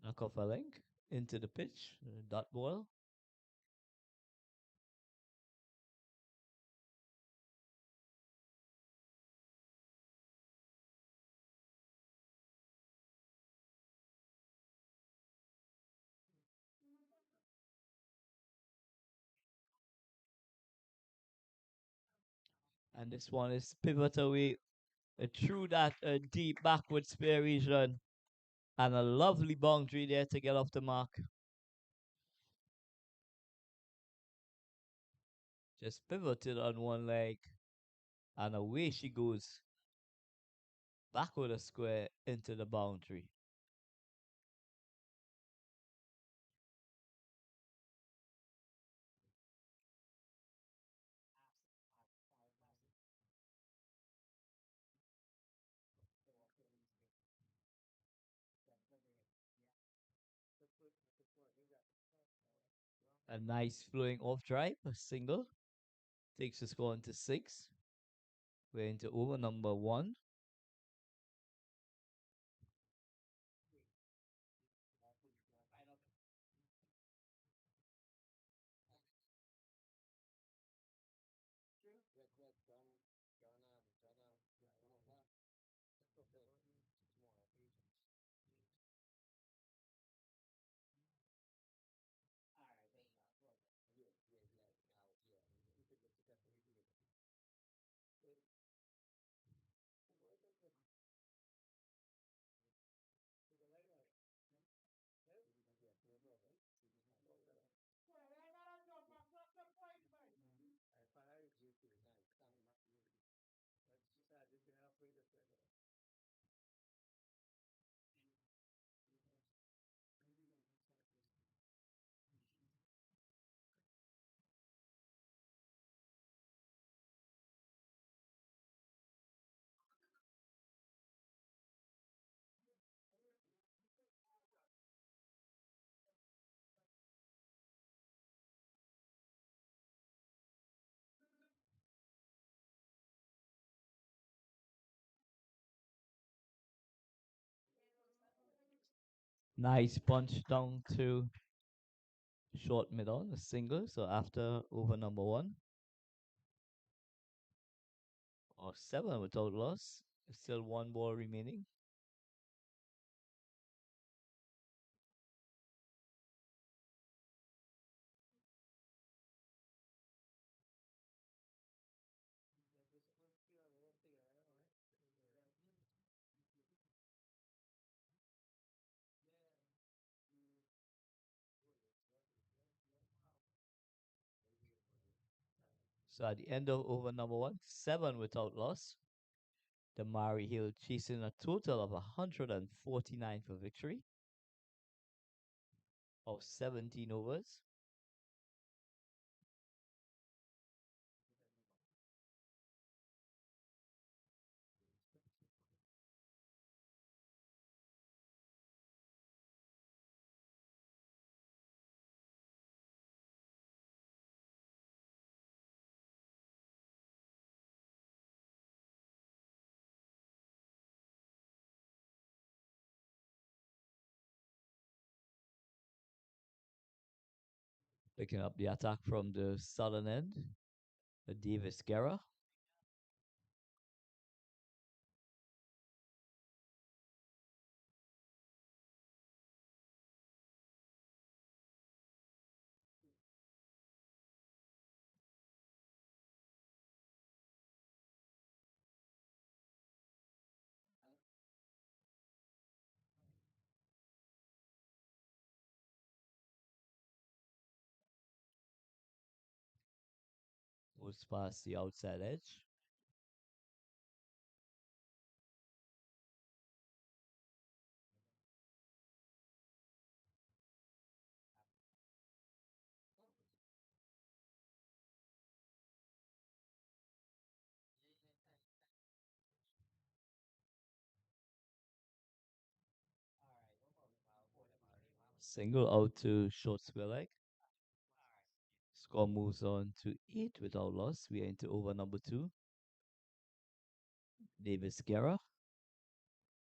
Knock off a link into the pitch, dot ball. And this one is pivot away through that deep backward spare region. And a lovely boundary there to get off the mark. Just pivoted on one leg. And away she goes. Backward a square into the boundary. A nice flowing off drive, a single. Takes the score into 6. We're into over number 1. Nice punch down to short mid on, a single. So after over number 1. Or 7 without loss. Still 1 ball remaining. So at the end of over number 1, 7 without loss. The Mari Hill chasing a total of 149 for victory of 17 overs. Picking up the attack from the southern end, the Davis Guerra. Goes past the outside edge. Single out to short square leg. Score moves on to 8 without loss. We are into over number 2. Davis Guerra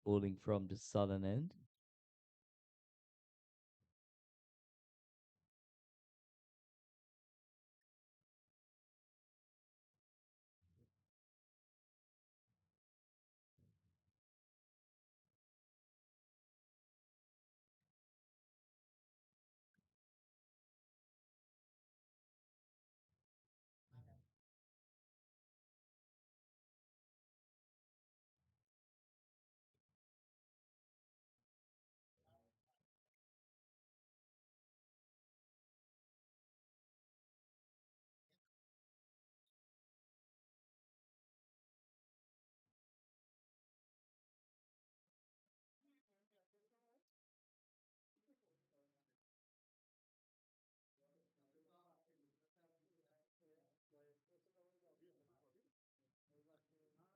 bowling from the southern end.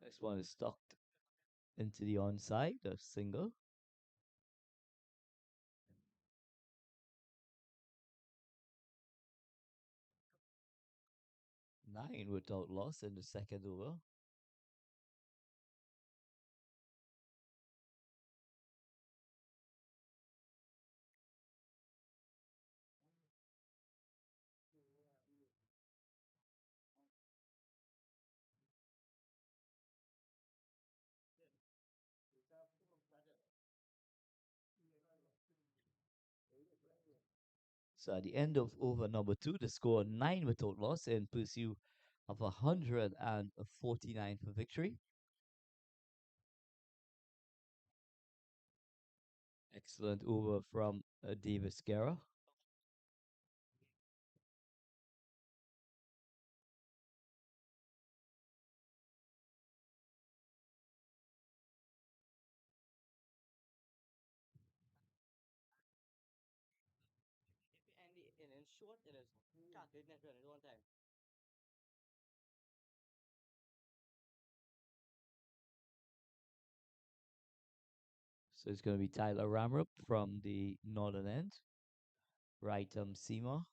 Next one is tucked into the onside, a single. Nine without loss in the second over. So at the end of over number 2, the score 9 without loss in pursuit of 149 for victory. Excellent over from Davis Guerra. And in short, it is cut, didn't it? One time. So it's going to be Tyler Ramrup from the northern end. Right seamer.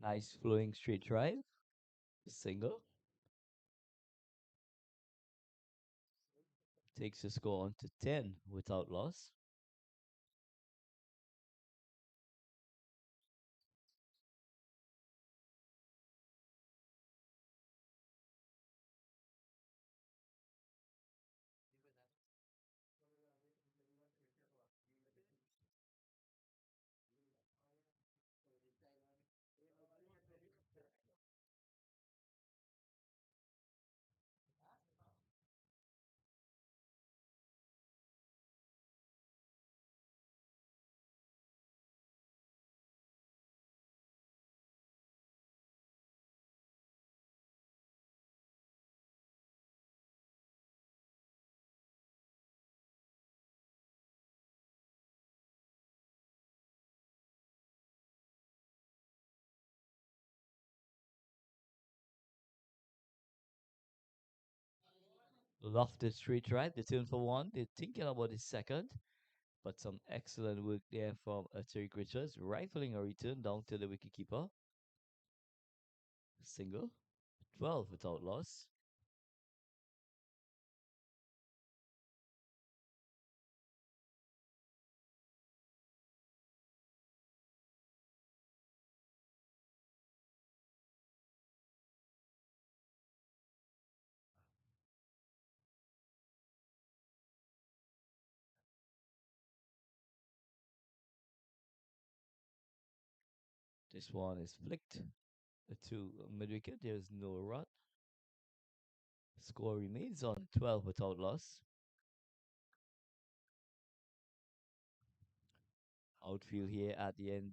Nice flowing straight drive. Single. Takes the score on to 10 without loss. Lofted straight drive. They turn for one. They're thinking about the second. But some excellent work there from Tariq Richards, rifling a return down to the wicketkeeper. Single. 12 without loss. This one is flicked to mid wicket. There's no run. Score remains on 12 without loss. Outfield here at the end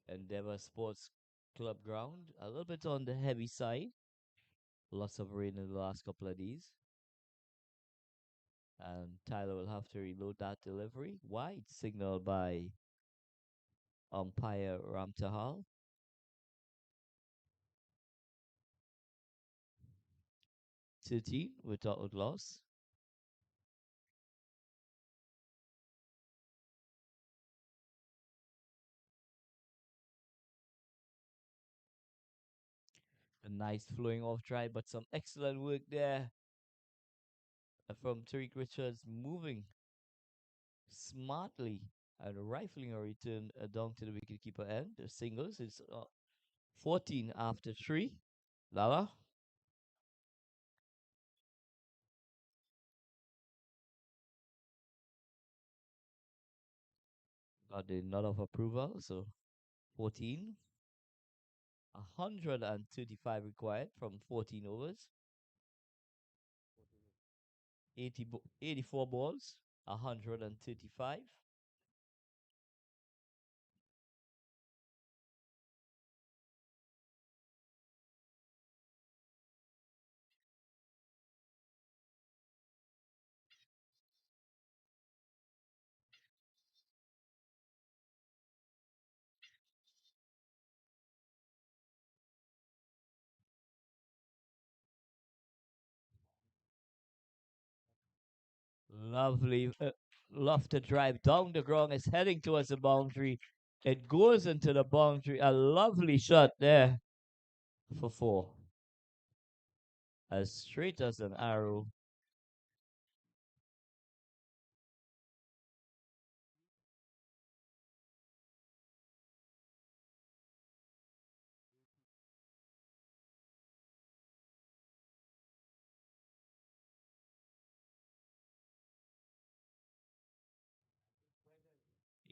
Endeavour Sports Club ground. A little bit on the heavy side. Lots of rain in the last couple of days. And Tyler will have to reload that delivery. Wide signal by umpire Ramtahal. 13 without loss. A nice flowing off drive, but some excellent work there from Tariq Richards, moving smartly and rifling a return down to the wicketkeeper end. The singles is 14 after 3. Lala got the nod of approval, so 14. 135 required from 14 overs. 84 balls, 135. 'Lovely lofted drive down the ground. It's heading towards the boundary. It goes into the boundary. A lovely shot there for 4. As straight as an arrow.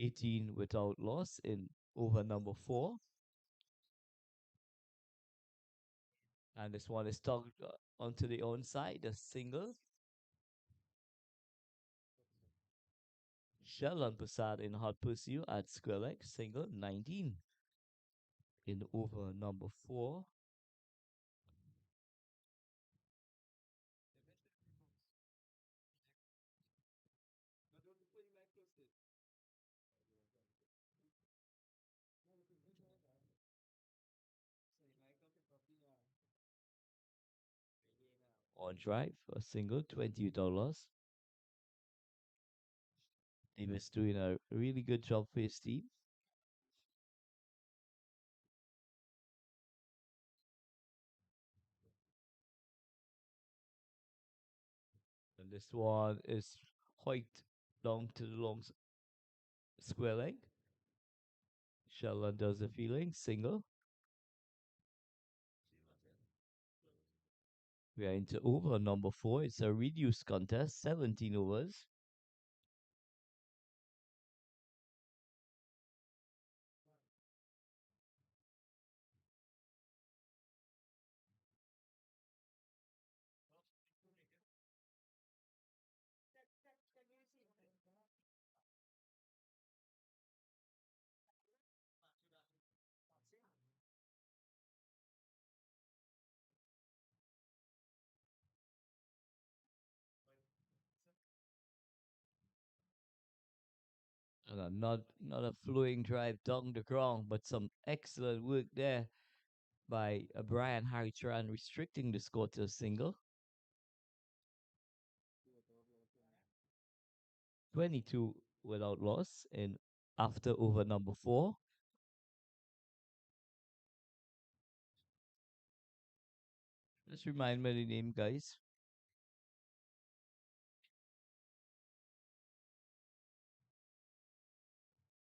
'18 without loss in over number 4. And this one is tugged onto the onside, a single. Sheldon Prasad in hot pursuit at square leg, single 19 in over number 4. On drive, a single, $20. Davis doing a really good job for his team. And this one is hiked down to the long square leg. Sheldon does the feeling, single. We are into over number 4. It's a reduced contest, 17 overs. And not a flowing drive down the ground, but some excellent work there by Brian Harry Tran restricting the score to a single. 22 without loss in after over number 4. Just remind me the name, guys.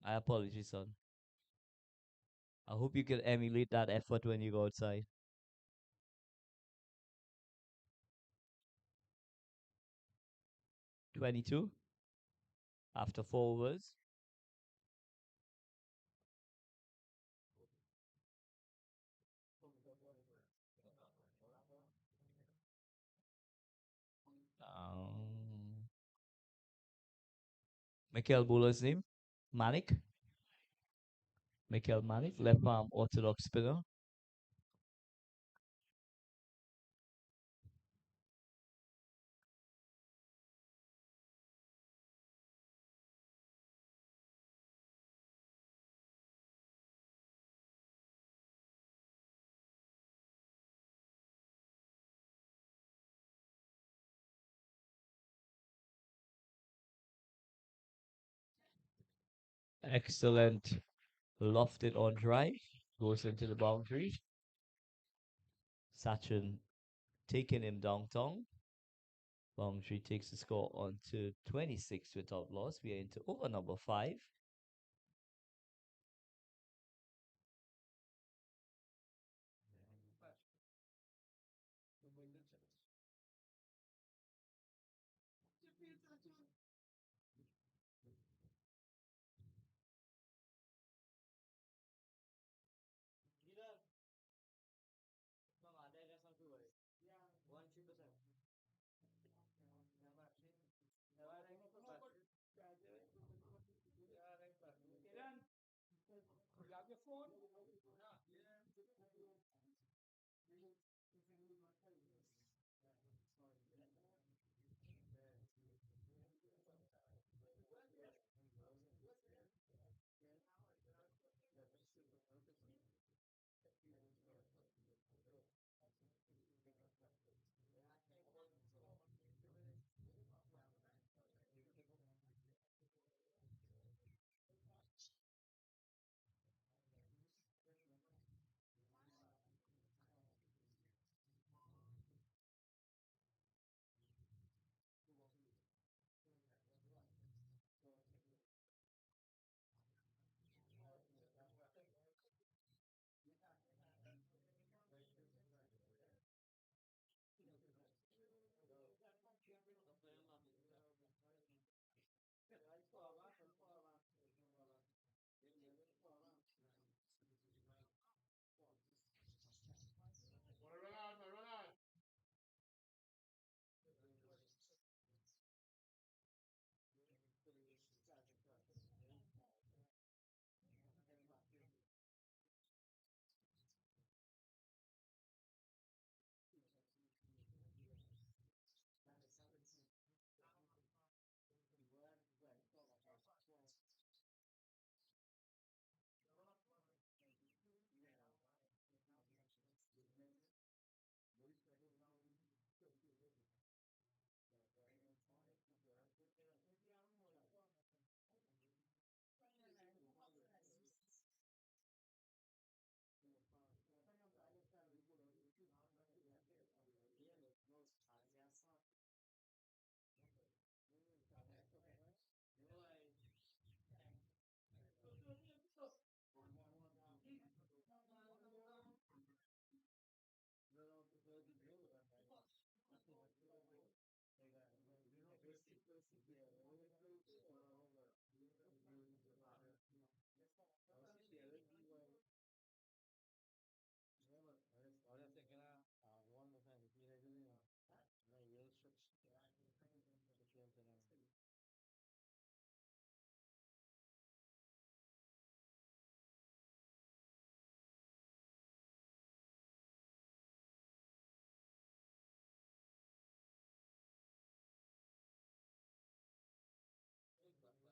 I apologize, son. I hope you can emulate that effort when you go outside. 22 after 4 overs. Um, Michael Bowler's name? Manik. Michael Manik, left arm orthodox spinner. Excellent. Lofted on drive. Goes into the boundary. Sachin taking him downtown. Boundary takes the score on to 26 without loss. We are into over number 5.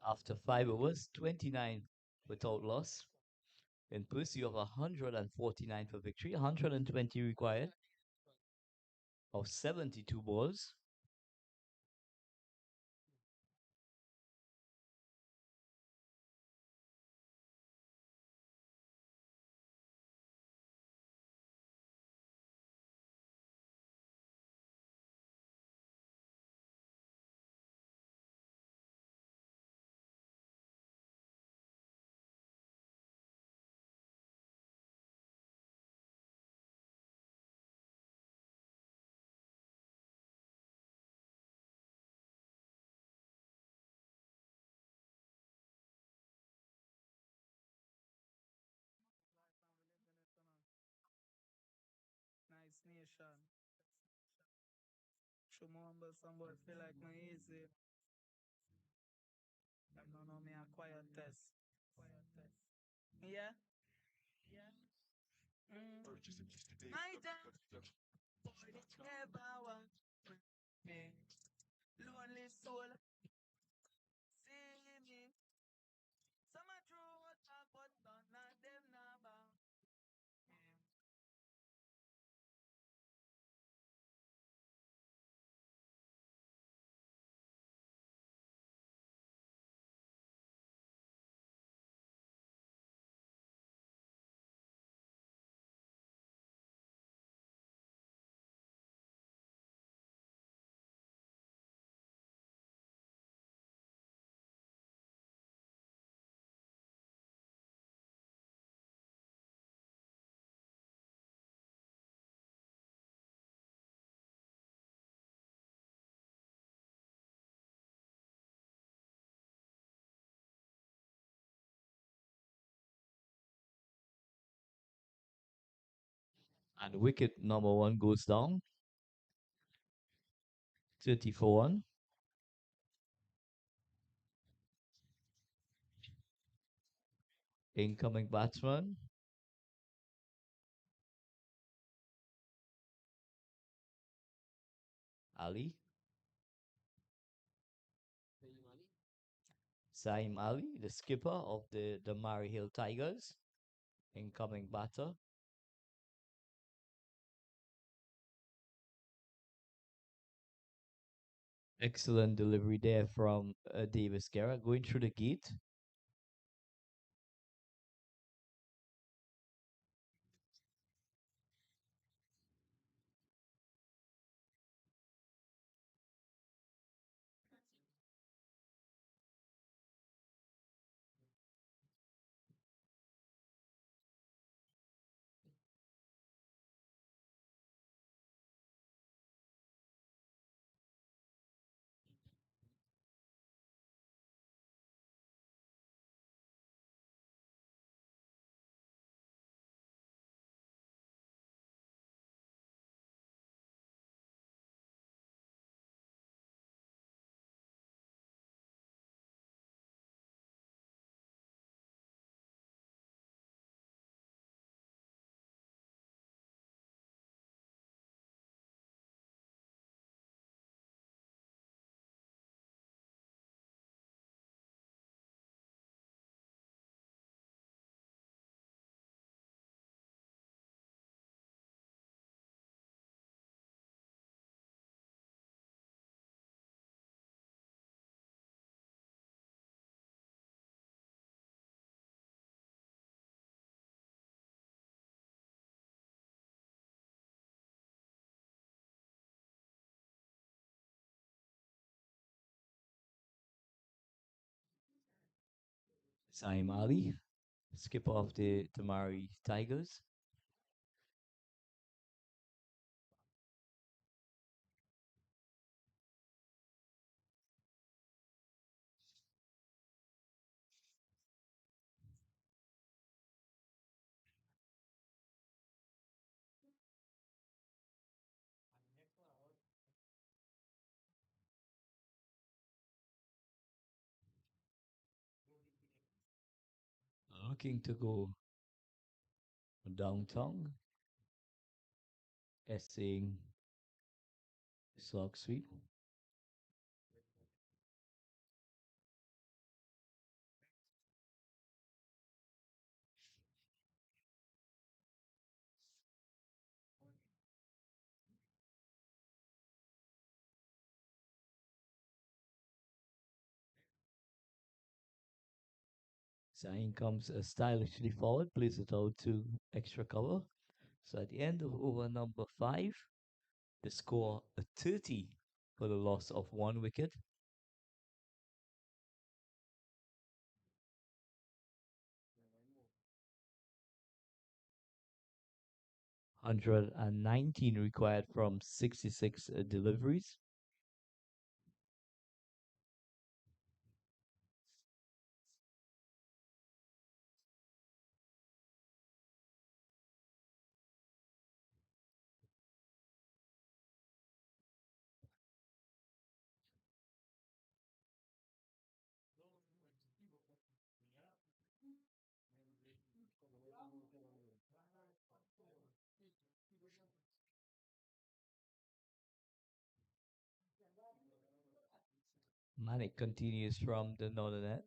After 5 overs, 29 without loss. In pursuit of 149 for victory, 120 required of 72 balls. destination. Show more humble, some boy feel like me easy. I don't know me a quiet test. Yeah. Night time, boy, they never want me. Lonely soul, see me. Some a true talk, but none of them never. And wicket number one goes down. 30 for 1. Incoming batsman, Ali. Saim Ali, the skipper of the Murray Hill Tigers. Incoming batter. Excellent delivery there from Davis Guerra going through the gate. Saim Ali, skipper of the Murray Tigers. Looking to go downtown, essaying slog sweep. Sain comes stylishly forward, plays it out to extra cover. So at the end of over number 5, the score a 30 for the loss of 1 wicket. 119 required from 66 deliveries. Manik continues from the northern end.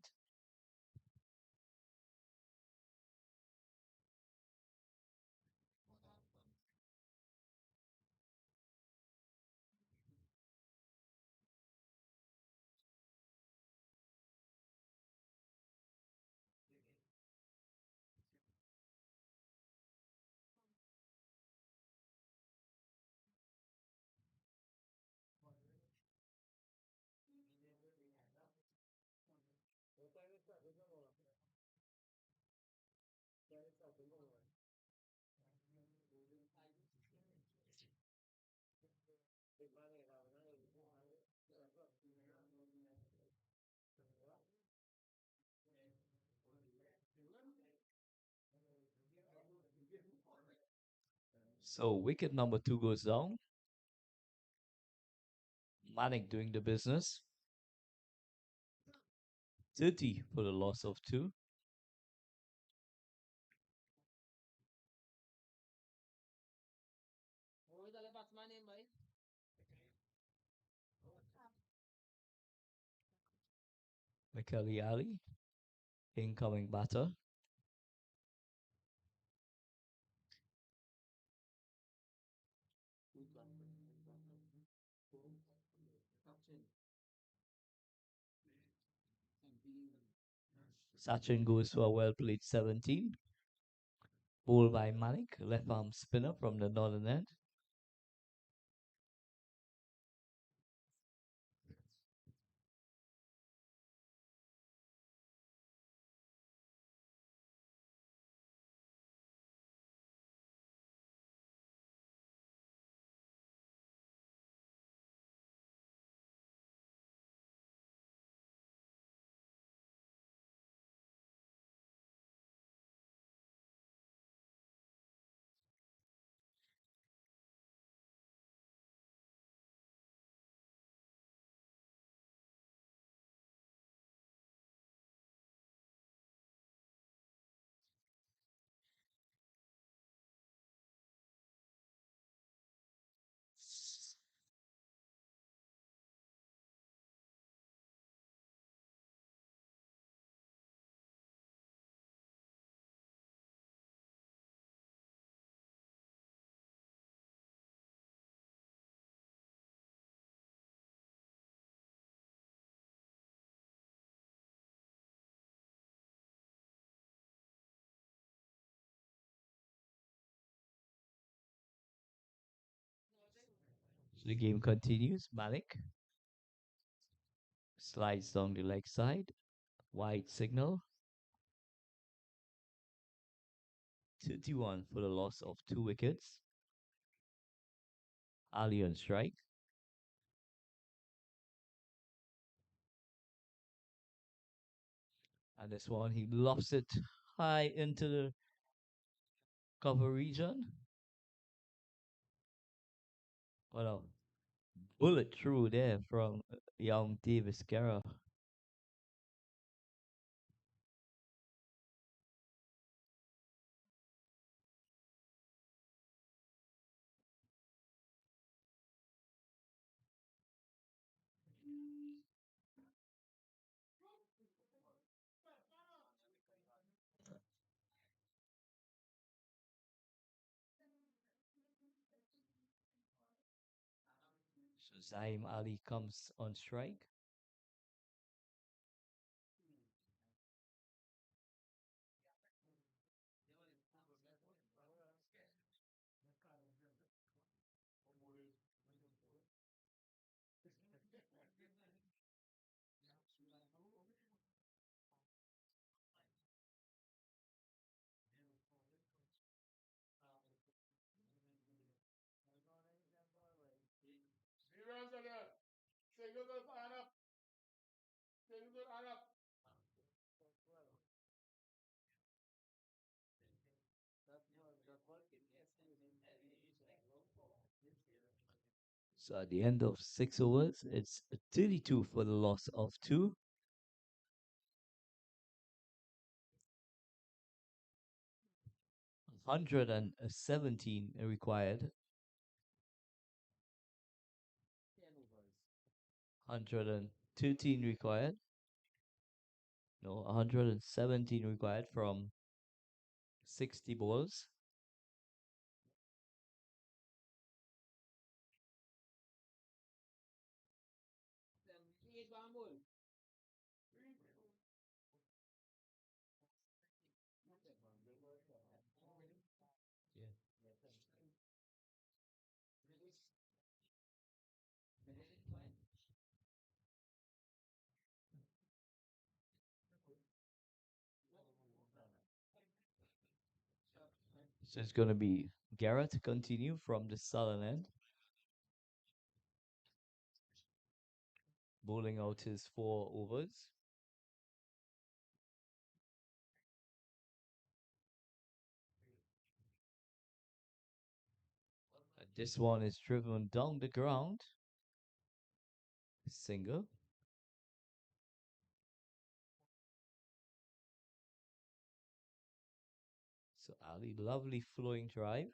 So wicket number 2 goes down. Manik doing the business. 30 for the loss of 2. Michaeli Ali, incoming batter. Sachin goes for a well played 17. Bowled by Manik, left arm spinner from the northern end. So the game continues. Malik slides down the leg side. Wide signal. 31 for the loss of 2 wickets. Ali on strike. And this one, he lofts it high into the cover region. What a bullet through there from young Davis Guerra. So Zaim Ali comes on strike. So at the end of 6 overs, it's 32 for the loss of 2. Hundred and 17 required. 102 113 required. No, 117 required from 60 balls. So it's going to be Garrett to continue from the southern end, bowling out his 4 overs. This one is driven down the ground. Single. So Ali, lovely flowing drive.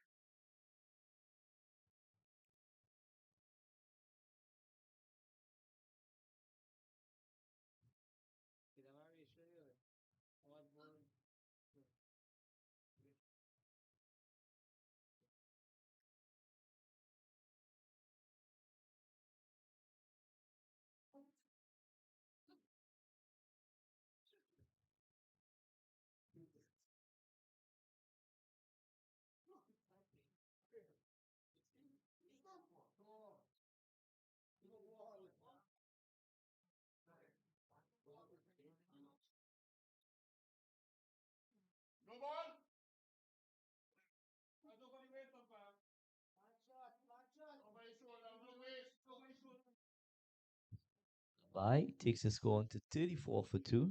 Bye. Takes the score on to 34 for 2.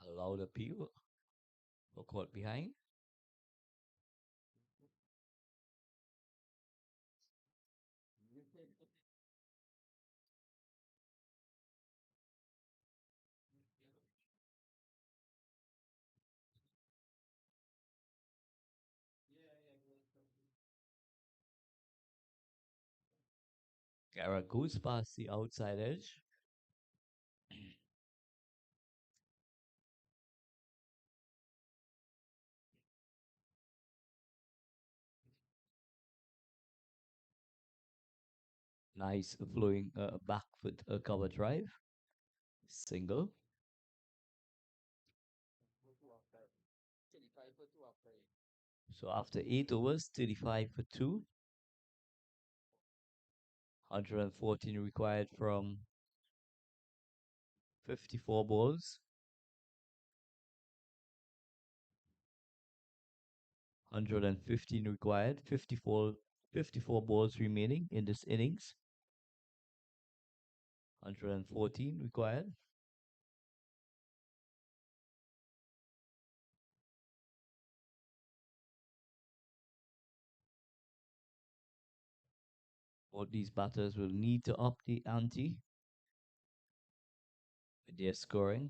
Allowed appeal. For caught behind. Gara goes past the outside edge. Nice flowing back foot cover drive. Single. So after 8 overs, 35 for 2. 114 required from 54 balls. 115 required. 54 balls remaining in this innings. 114 required. Both these batters will need to up the ante with their scoring.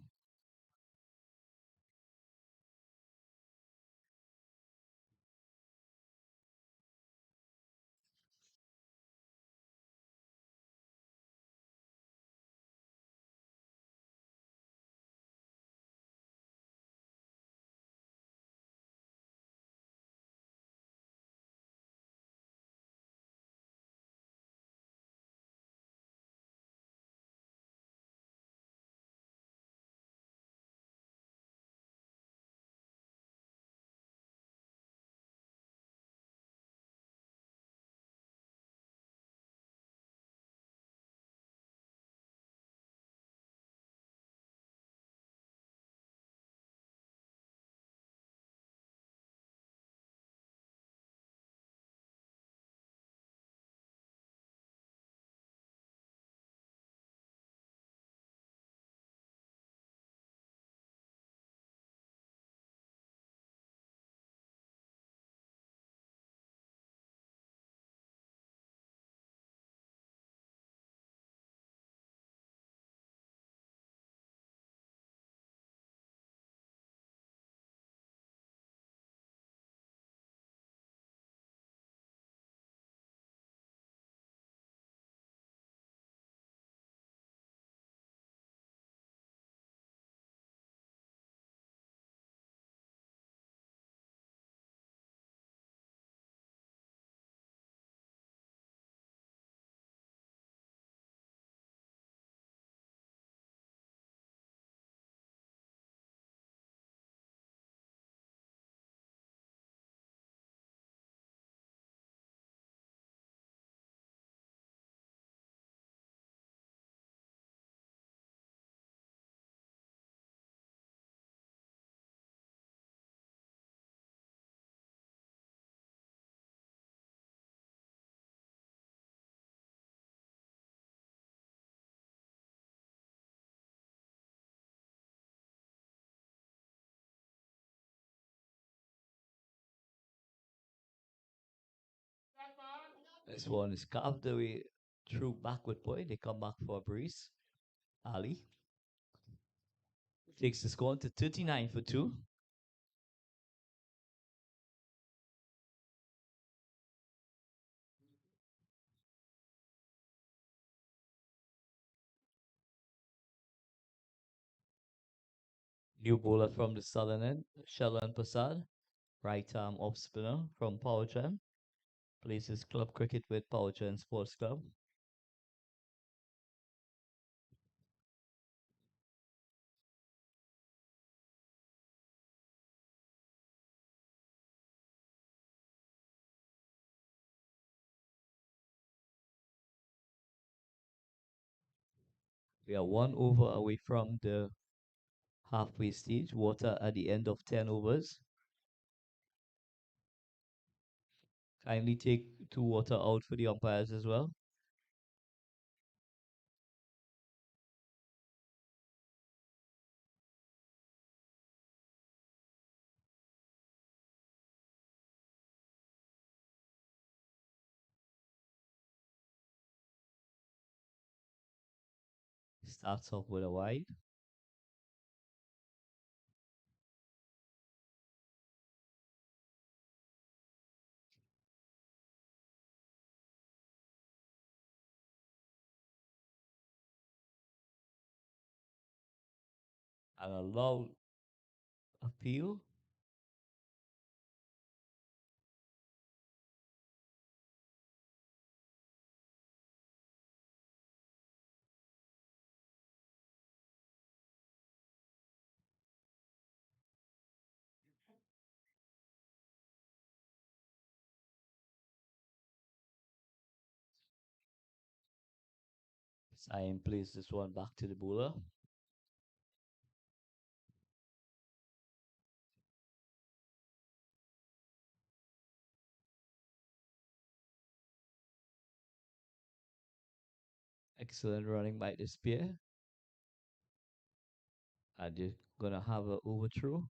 This one is carved away through backward point. They come back for a brace. Ali takes the score to 39 for 2. New bowler from the southern end, Shalan Prasad, right arm off spinner from Powergen. Plays his club cricket with Powergen Sports Club. We are 1 over away from the halfway stage. Water at the end of 10 overs. Kindly take 2 water out for the umpires as well. Starts off with a wide. And a low appeal. Sion plays this one back to the bowler. Excellent running by the spear. And you're gonna have an overthrow.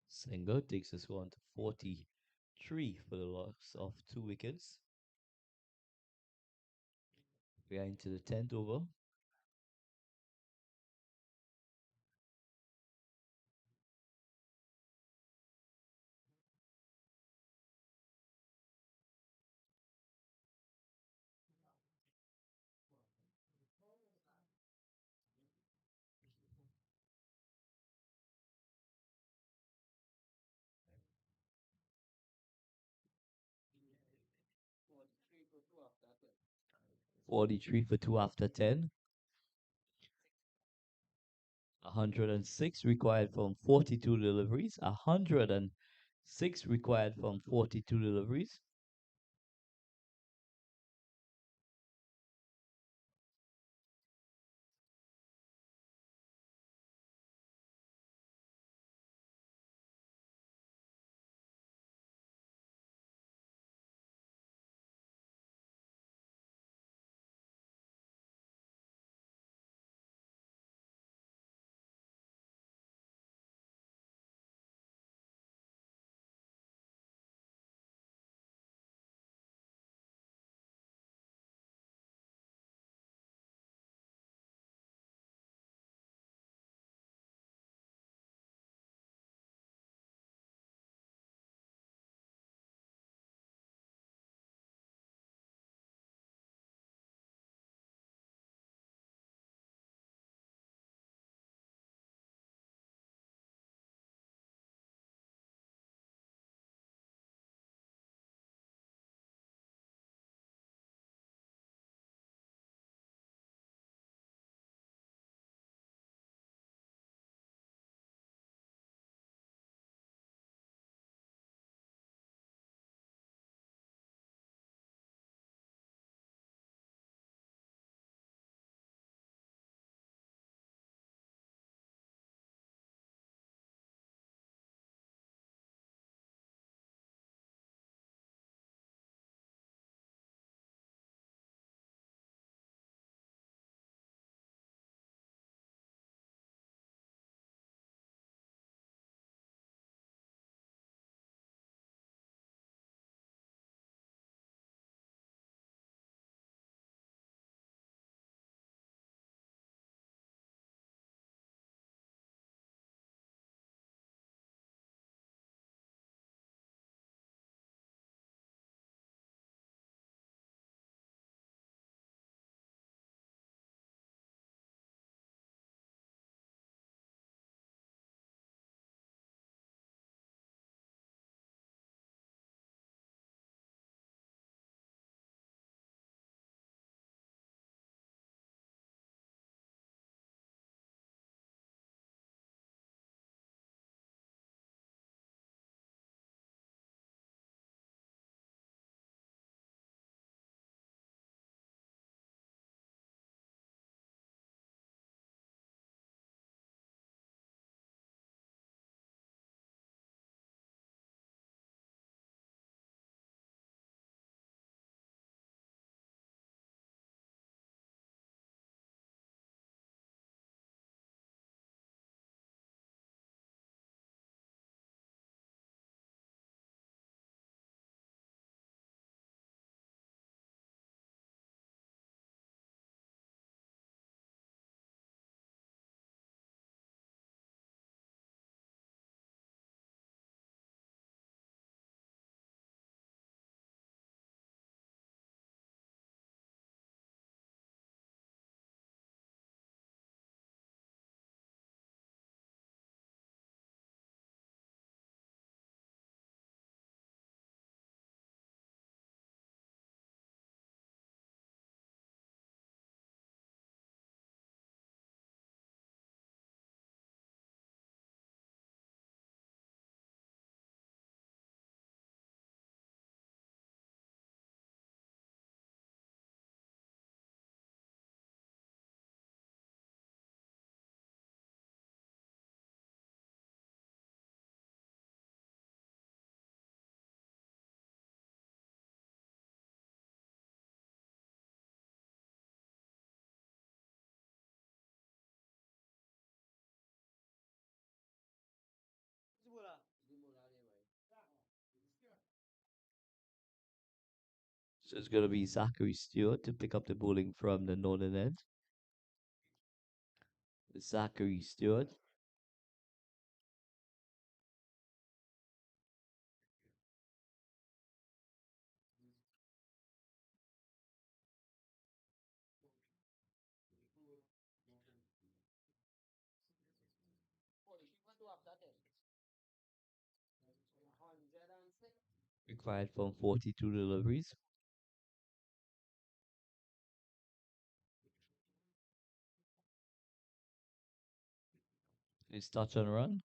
Single takes this one to 43 for the loss of 2 wickets. We are into the 10th over. Forty-three for 2 after 10. 106 required from 42 deliveries. 106 required from 42 deliveries. So it's going to be Zachary Stewart to pick up the bowling from the northern end. Zachary Stewart. Required from 42 deliveries. His touch on run.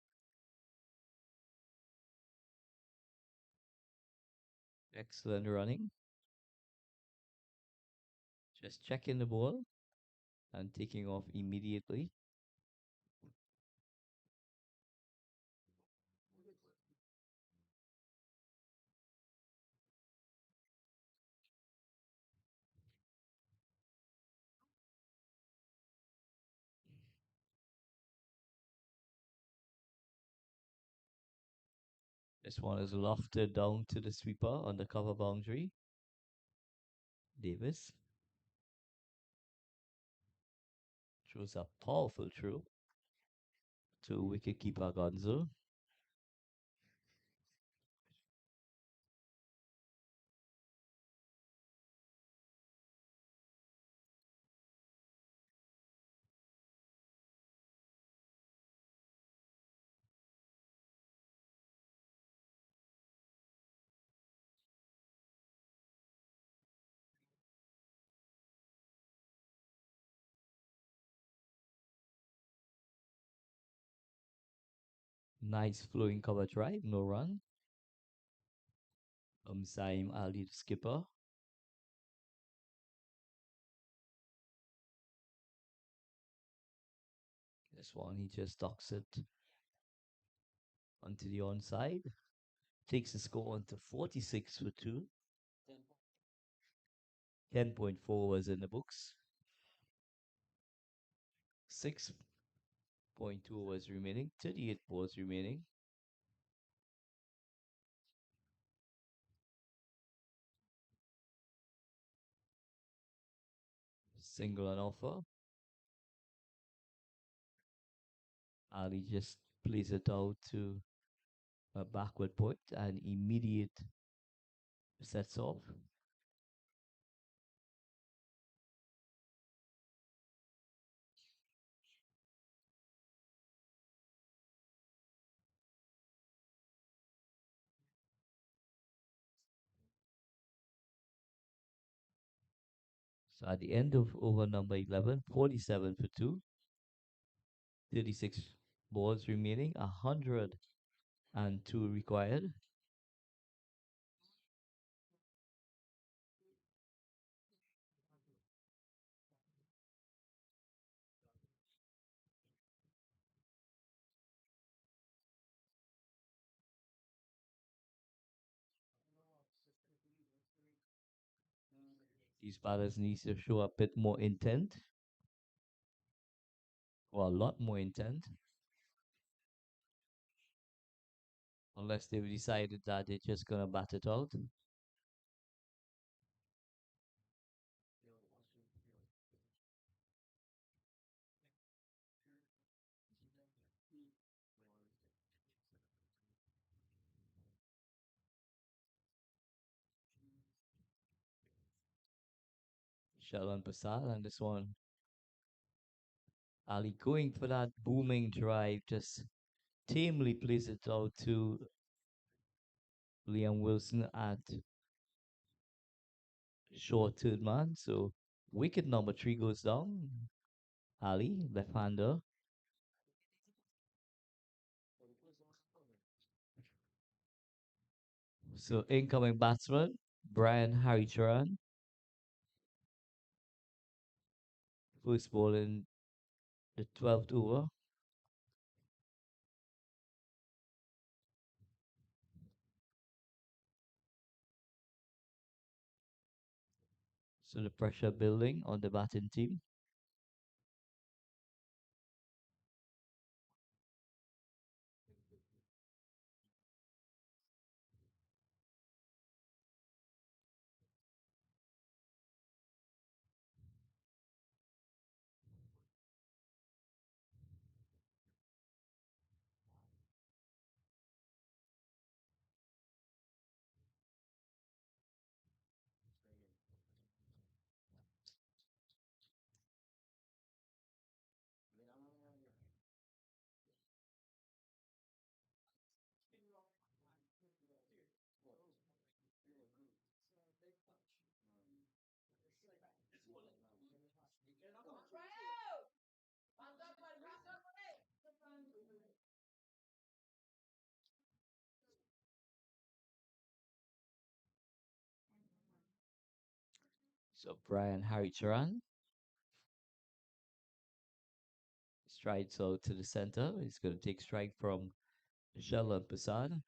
Excellent running. Just checking the ball and taking off immediately. This one is lofted down to the sweeper on the cover boundary. Davis throws a powerful throw to wicketkeeper Gonzo. Nice flowing cover drive, no run. Saim Ali, the skipper. This one, he just docks it onto the onside. Takes the score onto 46 for 2. 10.4 was in the books. 6.2 was remaining. 38 balls remaining. Single on offer. Ali just plays it out to a backward point and immediate sets off. So at the end of over number 11, 47 for 2, 36 balls remaining, 102 required. These batters need to show a bit more intent, or a lot more intent, unless they've decided that they're just gonna bat it out. Shalan Prasad and this one, Ali going for that booming drive, just tamely plays it out to Liam Wilson at short third man. So wicket number 3 goes down. Ali, left-hander. So incoming batsman, Brian Haricharan. First ball in the 12th over. So the pressure building on the batting team. So Brian Harry strides out to the center. He's going to take strike from Sheldon Passad.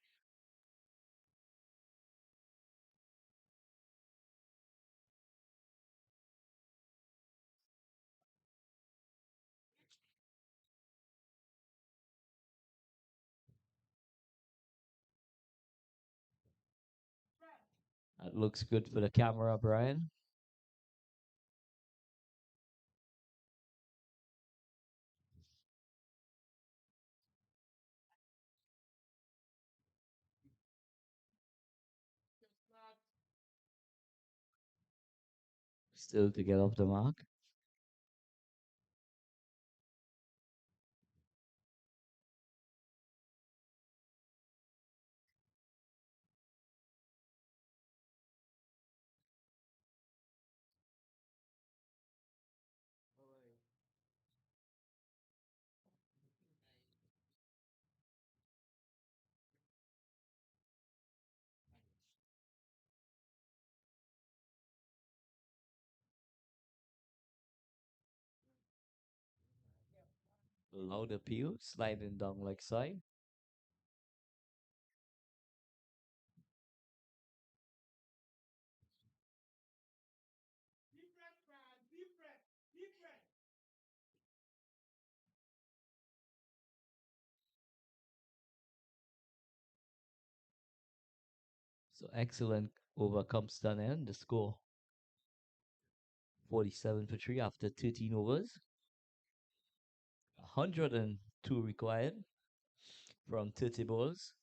That looks good for the camera, Brian. Still to get off the mark. Loud appeal, sliding down like side. So excellent overcomes done in the score 47 for 3 after 13 overs. 102 required from 30 balls.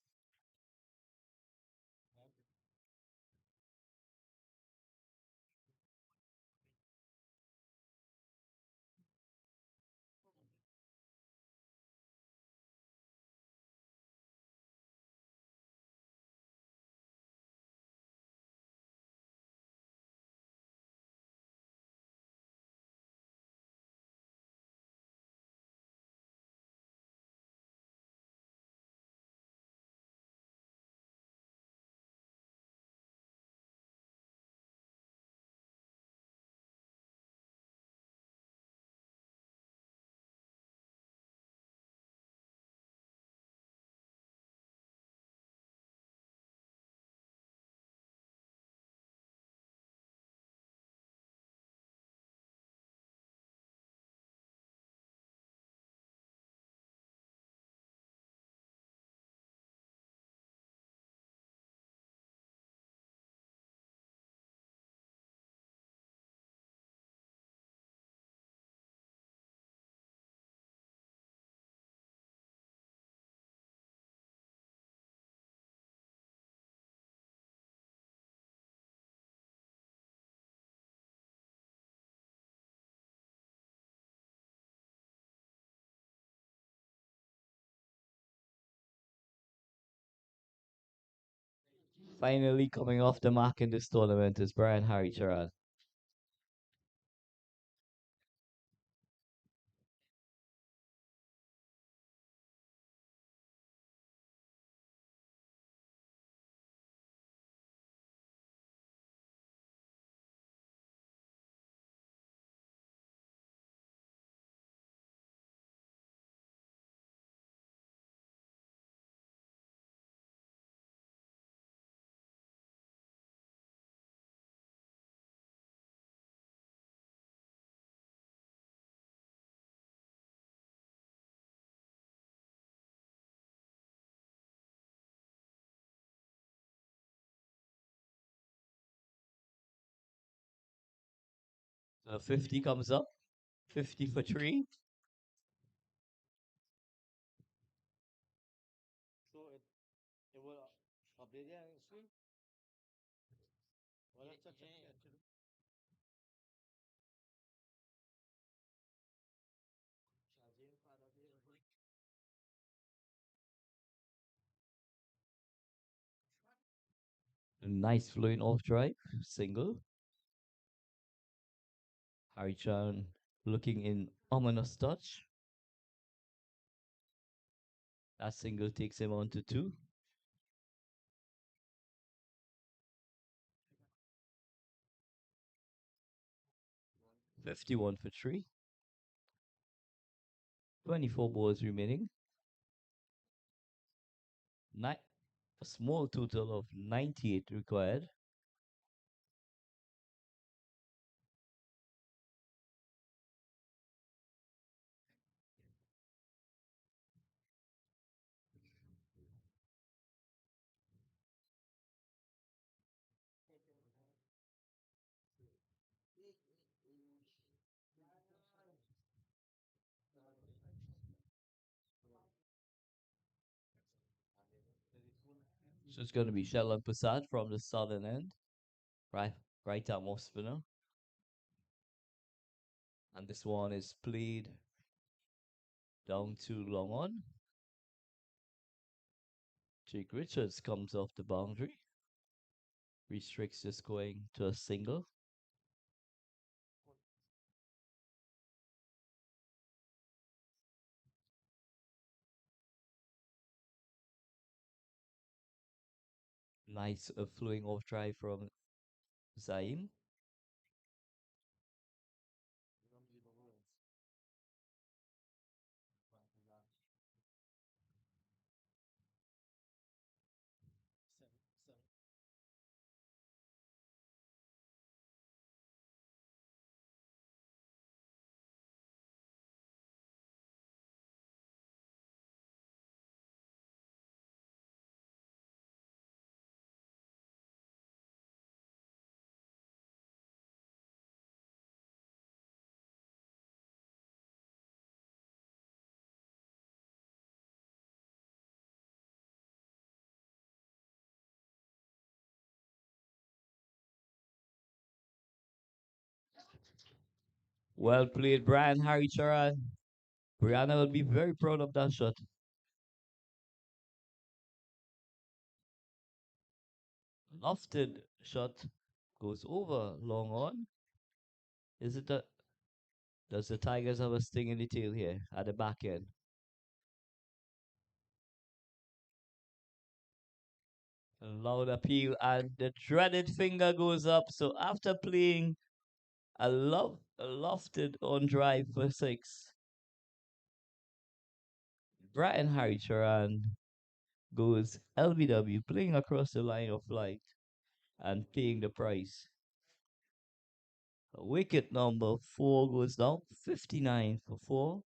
Finally coming off the mark in this tournament is Brian Harry. So 50 comes up. 50 for 3. So it will update the screen. Well, that's check. Nice flowing off drive. Single. Harry-chan looking in ominous touch. That single takes him on to 2. 51 for 3. 24 balls remaining. A small total of 98 required. So it's going to be Sheldon Prasad from the southern end. Right arm off spinner. And this one is played down to long on. Jake Richards comes off the boundary. Restricts this going to a single. Nice flowing off drive from Zaim. Well played, Brian Harry Charan. Brianna will be very proud of that shot. Lofted shot goes over long on. Is it a Does the Tigers have a sting in the tail here at the back end? A loud appeal and the dreaded finger goes up. So after playing a lofted on drive for 6, Brian Harry Charan goes LBW, playing across the line of flight and paying the price. Wicket number 4 goes down, 59 for 4.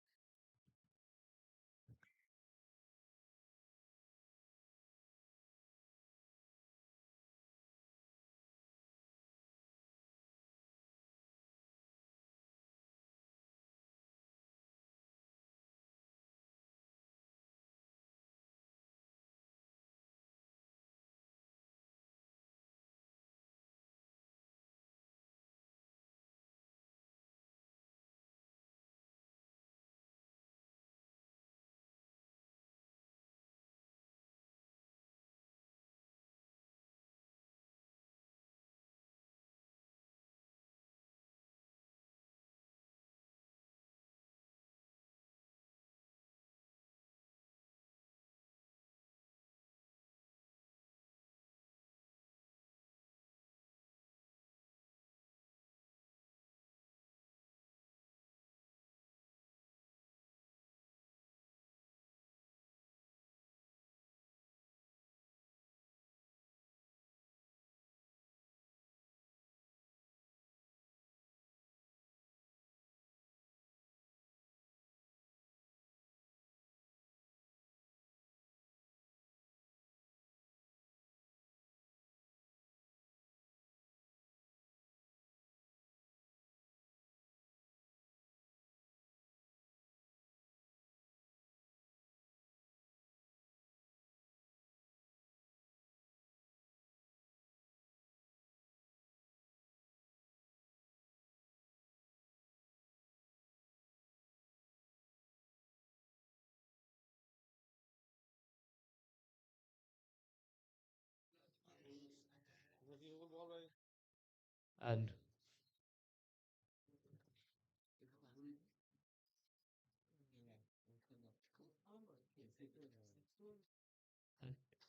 And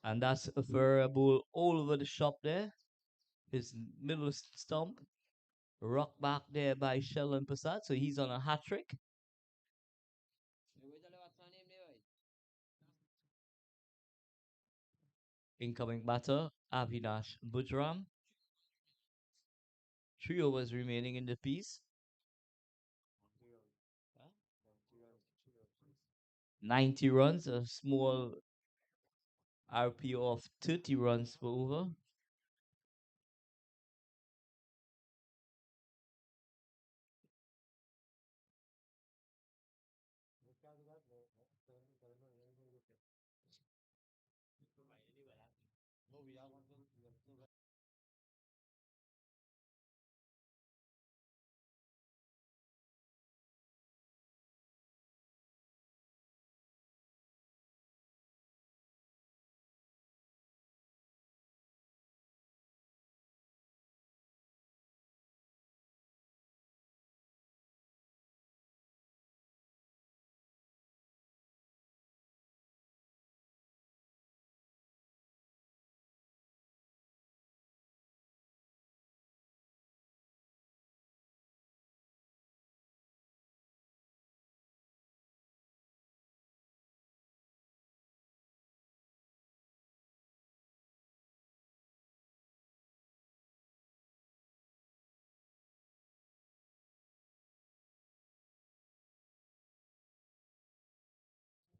And that's a variable all over the shop there. His middle stump. Rock back there by Sheldon Passat. So he's on a hat trick. Incoming batter, Avinash Bujram. 3 overs remaining in the piece. 90 runs, a small RPO of 30 runs per over.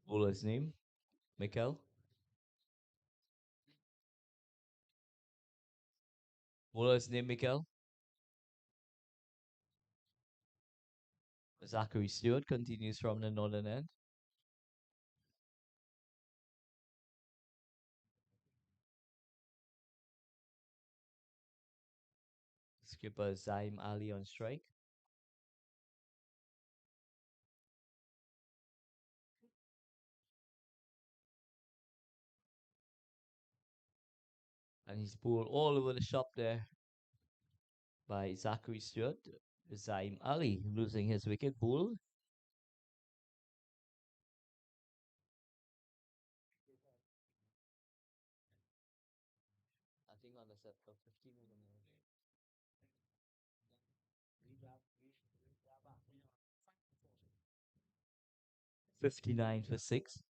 Bowler's name, Mikel. Bowler's name, Mikel. Zachary Stewart continues from the northern end. Skipper Zaim Ali on strike. And he's pulled all over the shop there by Zachary Stewart. Zaim Ali losing his wicket pull. I think on the set for 15 minutes. 59 for 6.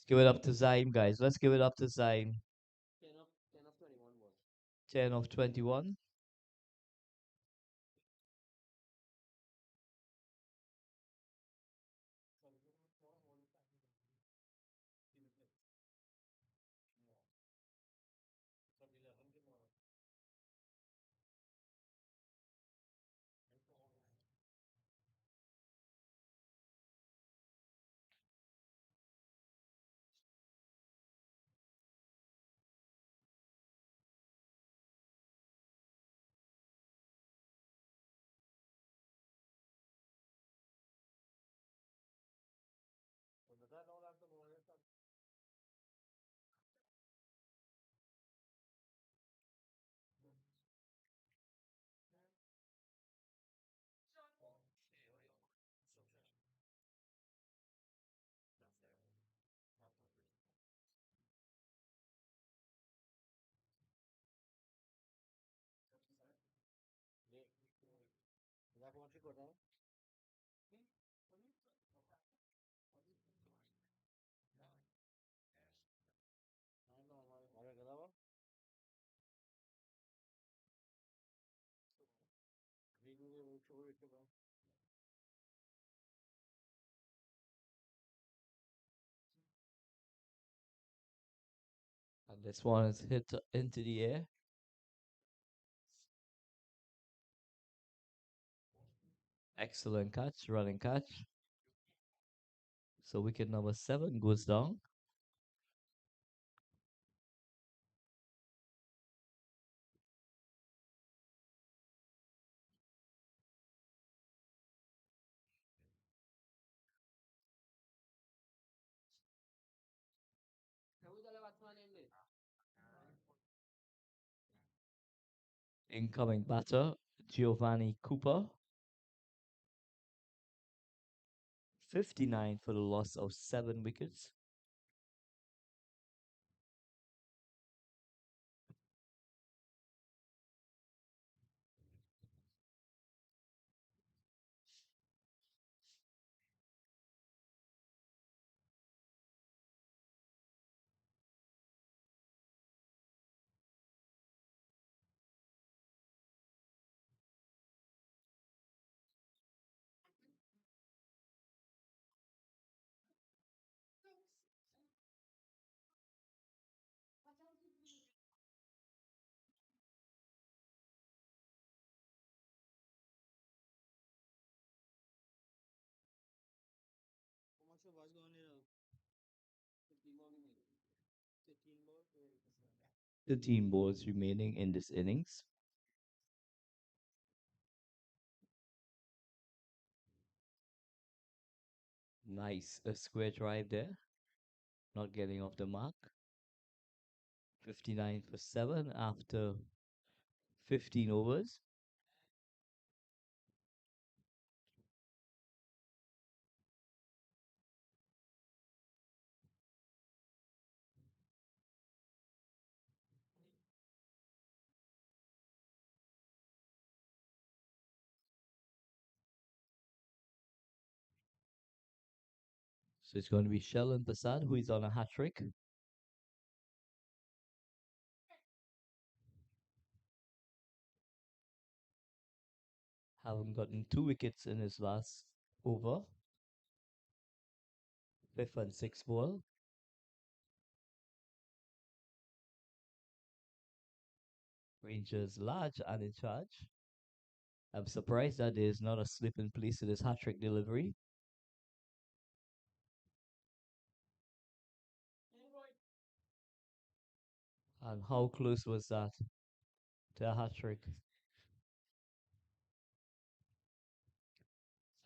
Let's give it up to Zaim, guys. Let's give it up to Zaim. 10 of 21. And this one is hit into the air. Excellent catch, running catch. So wicket number 7 goes down. Incoming batter, Giovanni Cooper. 59 for the loss of 7 wickets. How much of us going in? 15 more minutes. 15 more. 13 balls remaining in this innings. Nice, a square drive there. Not getting off the mark. 59 for 7 after 15 overs. So it's going to be Sheldon Prasad, who is on a hat trick. Having gotten 2 wickets in his last over. Fifth and sixth ball. Rangers large and in charge. I'm surprised that there's not a slip in place to this hat trick delivery. And how close was that to a hat trick?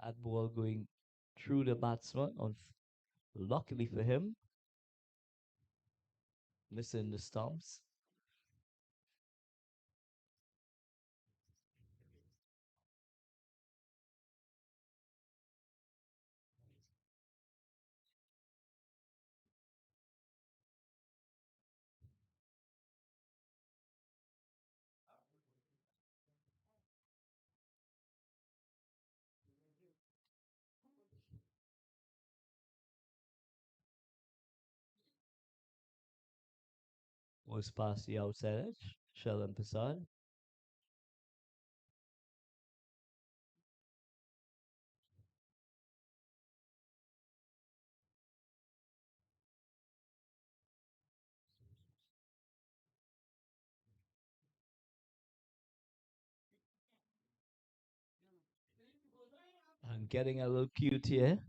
That ball going through the batsman. Luckily for him, missing the stumps. Was past the outside edge. Sheldon Prasad. I'm getting a little cute here.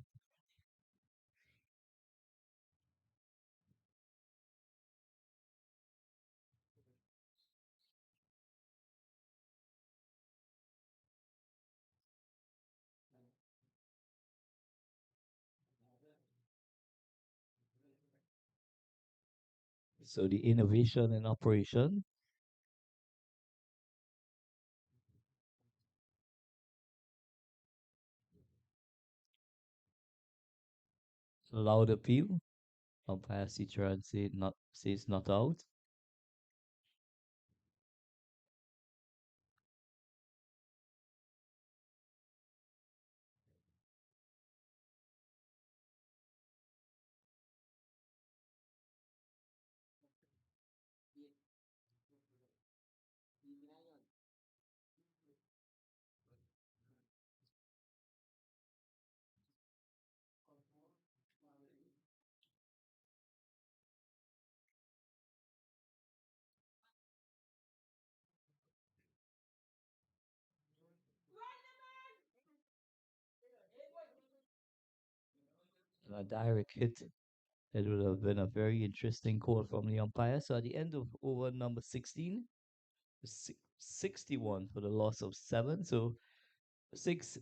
So the innovation in operation. Loud appeal. Umpire Citron says not out. And a direct hit. It would have been a very interesting call from the umpire. So at the end of over number 16, 61 for the loss of 7. So 6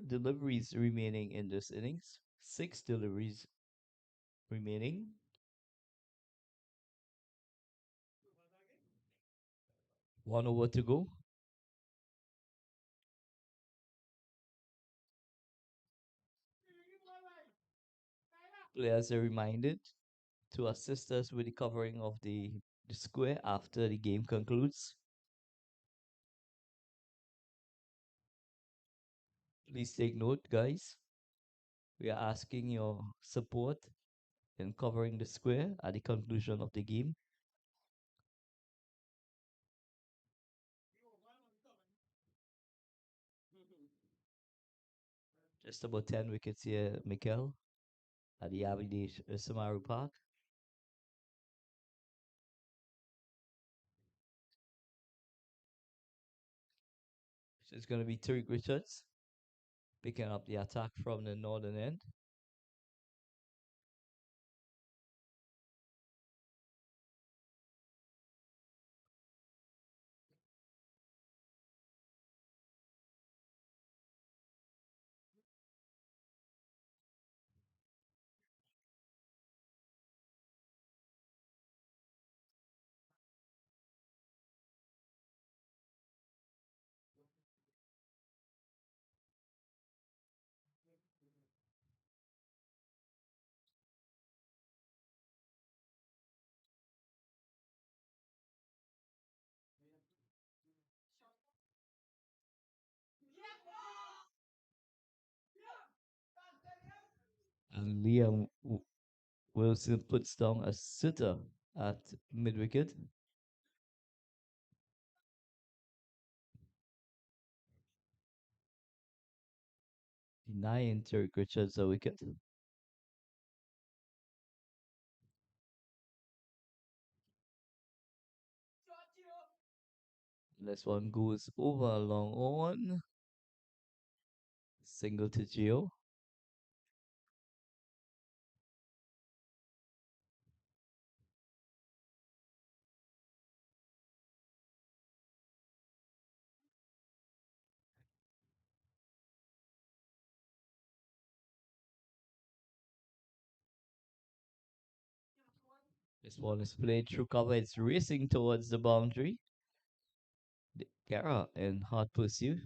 deliveries remaining in this innings. 6 deliveries remaining. 1 over to go. Players are reminded to assist us with the covering of the square after the game concludes. Please take note, guys. We are asking your support in covering the square at the conclusion of the game. Just about 10 wickets here, Mikel, at the Aberdeen Samaru Park. So it's going to be Tariq Richards picking up the attack from the northern end. And Wilson puts down a sitter at mid wicket. Denying Tariq Richards a wicket. This one goes over a long on. Single to Gio. This one is played through cover. It's racing towards the boundary. Guerra in hot pursuit.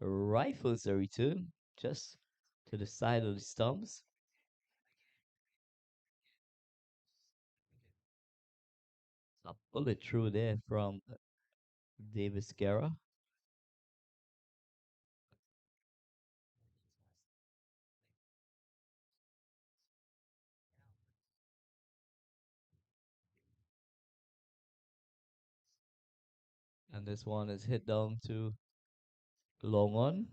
Rifles a return just to the side of the stumps. A bullet through there from Davis Guerra. And this one is hit down to long on.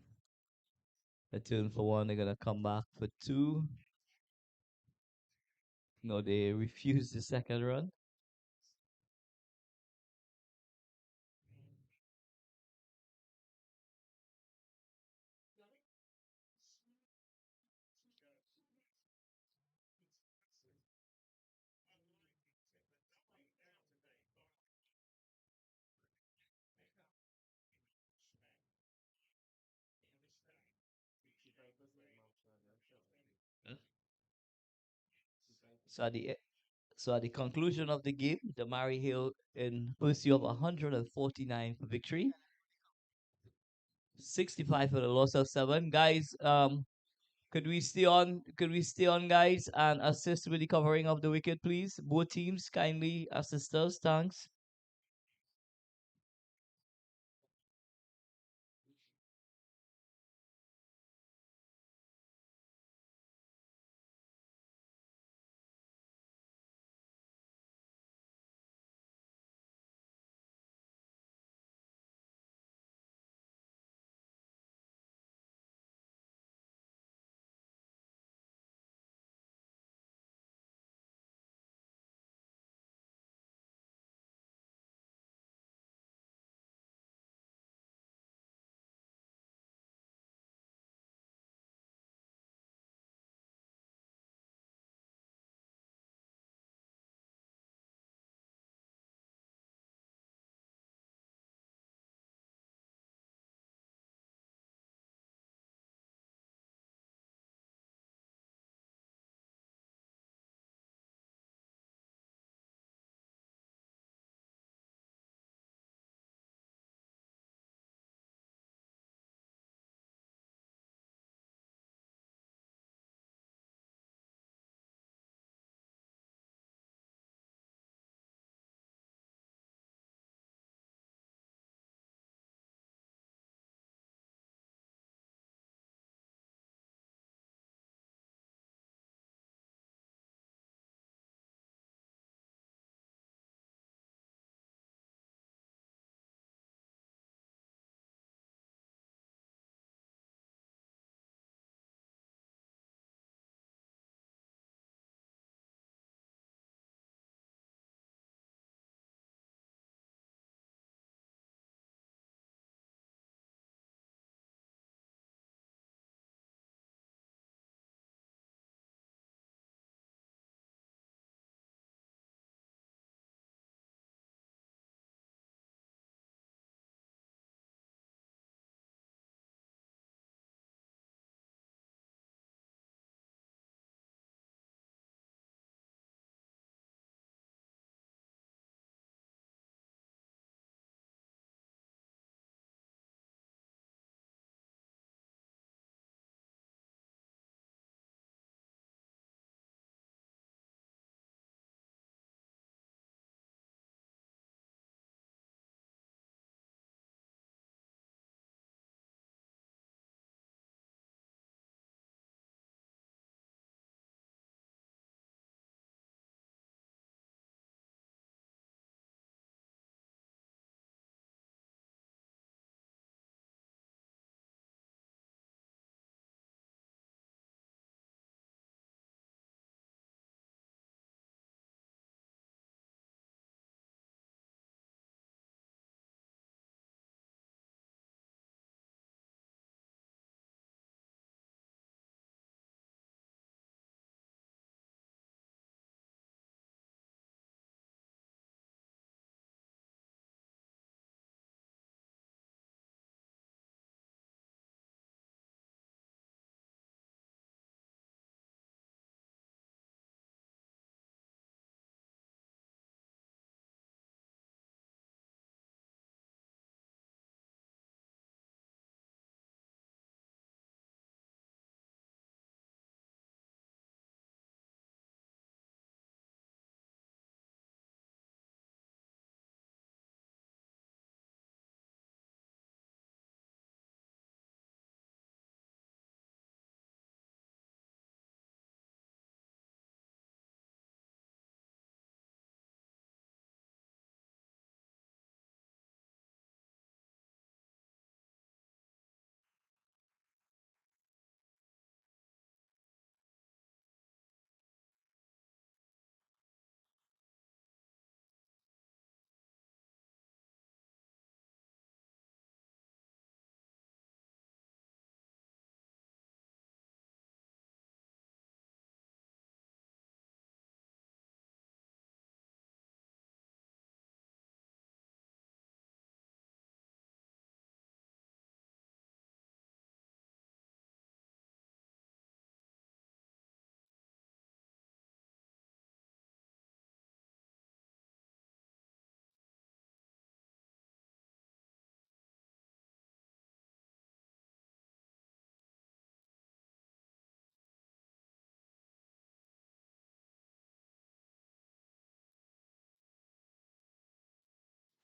A turn for one. They're going to come back for two. No, they refuse the second run. So at the so at the conclusion of the game, the Murray Hill in pursuit of 149 for victory, 65 for the loss of 7. Guys, could we stay on? Could we stay on, guys, and assist with the covering of the wicket, please? Both teams kindly assist us. Thanks.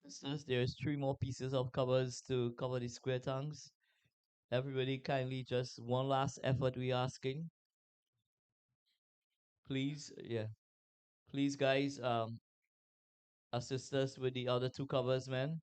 Since there's three more pieces of covers to cover the square tongues, everybody kindly just one last effort we asking. Please, yeah. Please guys, assist us with the other two covers, man.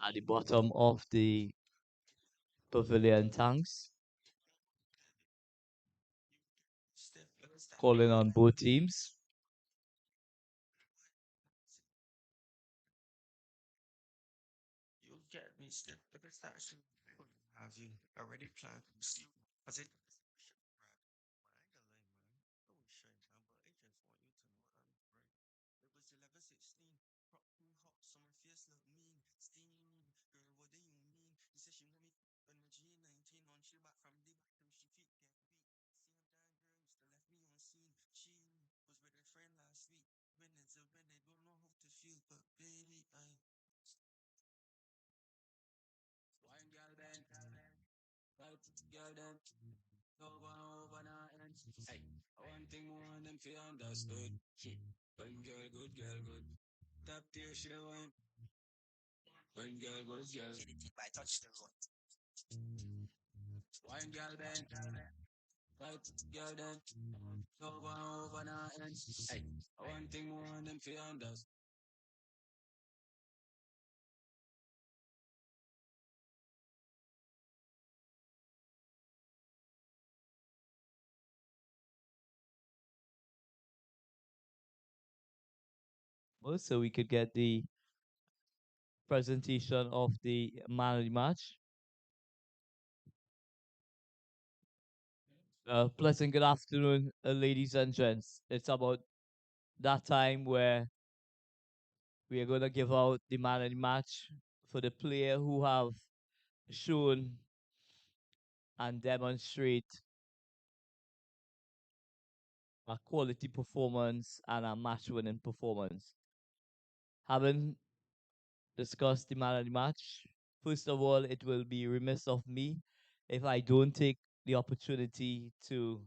at the bottom of the pavilion tanks, Step like a star. calling on both teams. You get me step like a star. Have you already planned to see? Was it? It was 11:16. Rock too hot, summer face look mean. Steam, girl, what do you mean? He said she want me when my G19 on. She back from the bathroom, she feet get beat. Same damn girl, still left me on scene. She was with her friend last week. When it's a when they don't know how to feel, but baby, I. Wine girl then, right girl then, no gonna over now and hey, one thing more than them feel understood. One girl good, girl good. Top tier she the one. One girl good, girl. I touched the road. Wine girl then, right girl then, no gonna over now and hey, one thing more than them feel understood. Also, we could get the presentation of the man of the match. Pleasant good afternoon, ladies and gents. It's about that time where we are going to give out the man of the match for the player who have shown and demonstrate a quality performance and a match winning performance. Having discussed the man of the match, first of all, it will be remiss of me if I don't take the opportunity to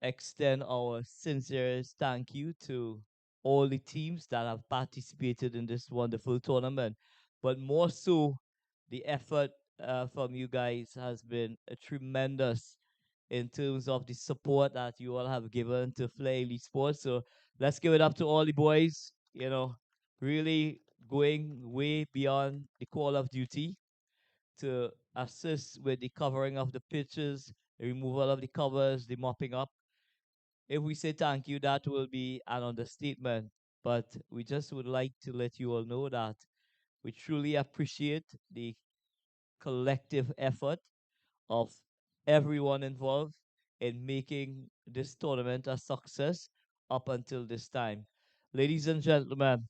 extend our sincerest thank you to all the teams that have participated in this wonderful tournament. But more so, the effort from you guys has been tremendous in terms of the support that you all have given to Flair Elite Sports. So let's give it up to all the boys, really going way beyond the call of duty to assist with the covering of the pitches, the removal of the covers, the mopping up. If we say thank you, that will be an understatement. But we just would like to let you all know that we truly appreciate the collective effort of everyone involved in making this tournament a success up until this time. Ladies and gentlemen,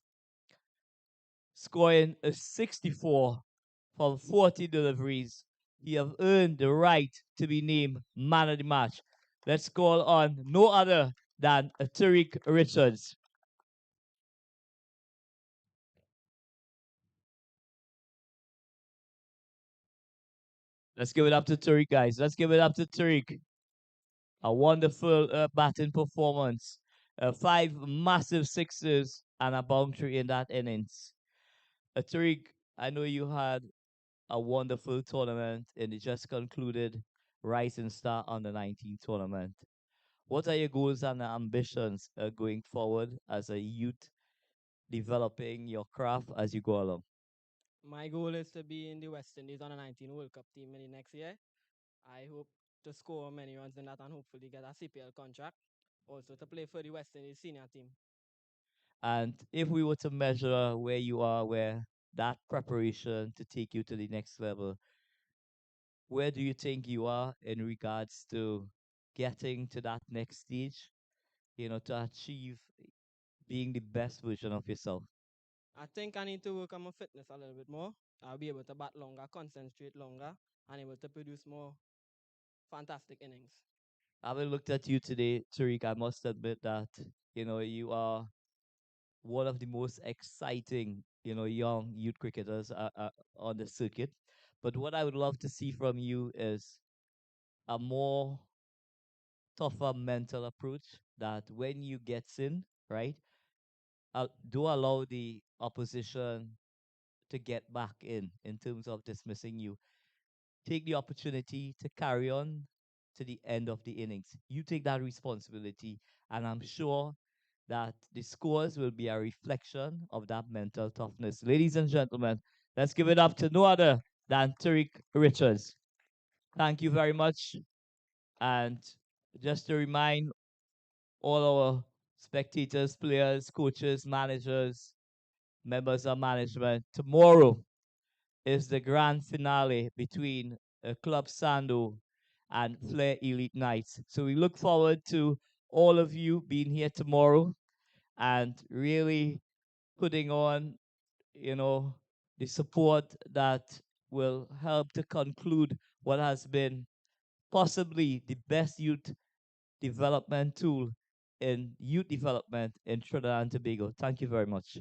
scoring a 64 from 40 deliveries, he have earned the right to be named man of the match. Let's call on no other than Tariq Richards. Let's give it up to Tariq, guys. Let's give it up to Tariq. A wonderful batting performance. Five massive sixes and a boundary in that innings. Tariq, I know you had a wonderful tournament in the just concluded Rising Star Under 19 tournament. What are your goals and ambitions going forward as a youth developing your craft as you go along? My goal is to be in the West Indies on a 19 World Cup team in the next year. I hope to score many runs in that and hopefully get a CPL contract. Also to play for the West Indies senior team. And if we were to measure where you are, where that preparation to take you to the next level, where do you think you are in regards to getting to that next stage, to achieve being the best version of yourself? I think I need to work on my fitness a little bit more. I'll be able to bat longer, concentrate longer, and able to produce more fantastic innings. Having looked at you today, Tariq, I must admit that, you are one of the most exciting, young youth cricketers on the circuit. But what I would love to see from you is a more tougher mental approach that when you gets in, right, do allow the opposition to get back in terms of dismissing you. Take the opportunity to carry on to the end of the innings. You take that responsibility, and I'm sure that the scores will be a reflection of that mental toughness. Ladies and gentlemen, Let's give it up to no other than Tariq Richards. Thank you very much. And just to remind all our spectators, players, coaches, managers, members of management, tomorrow is the grand finale between Club Sando and Flair Elite Knights. So we look forward to all of you being here tomorrow and really putting on, you know, the support that will help to conclude what has been possibly the best youth development tool in youth development in Trinidad and Tobago. Thank you very much.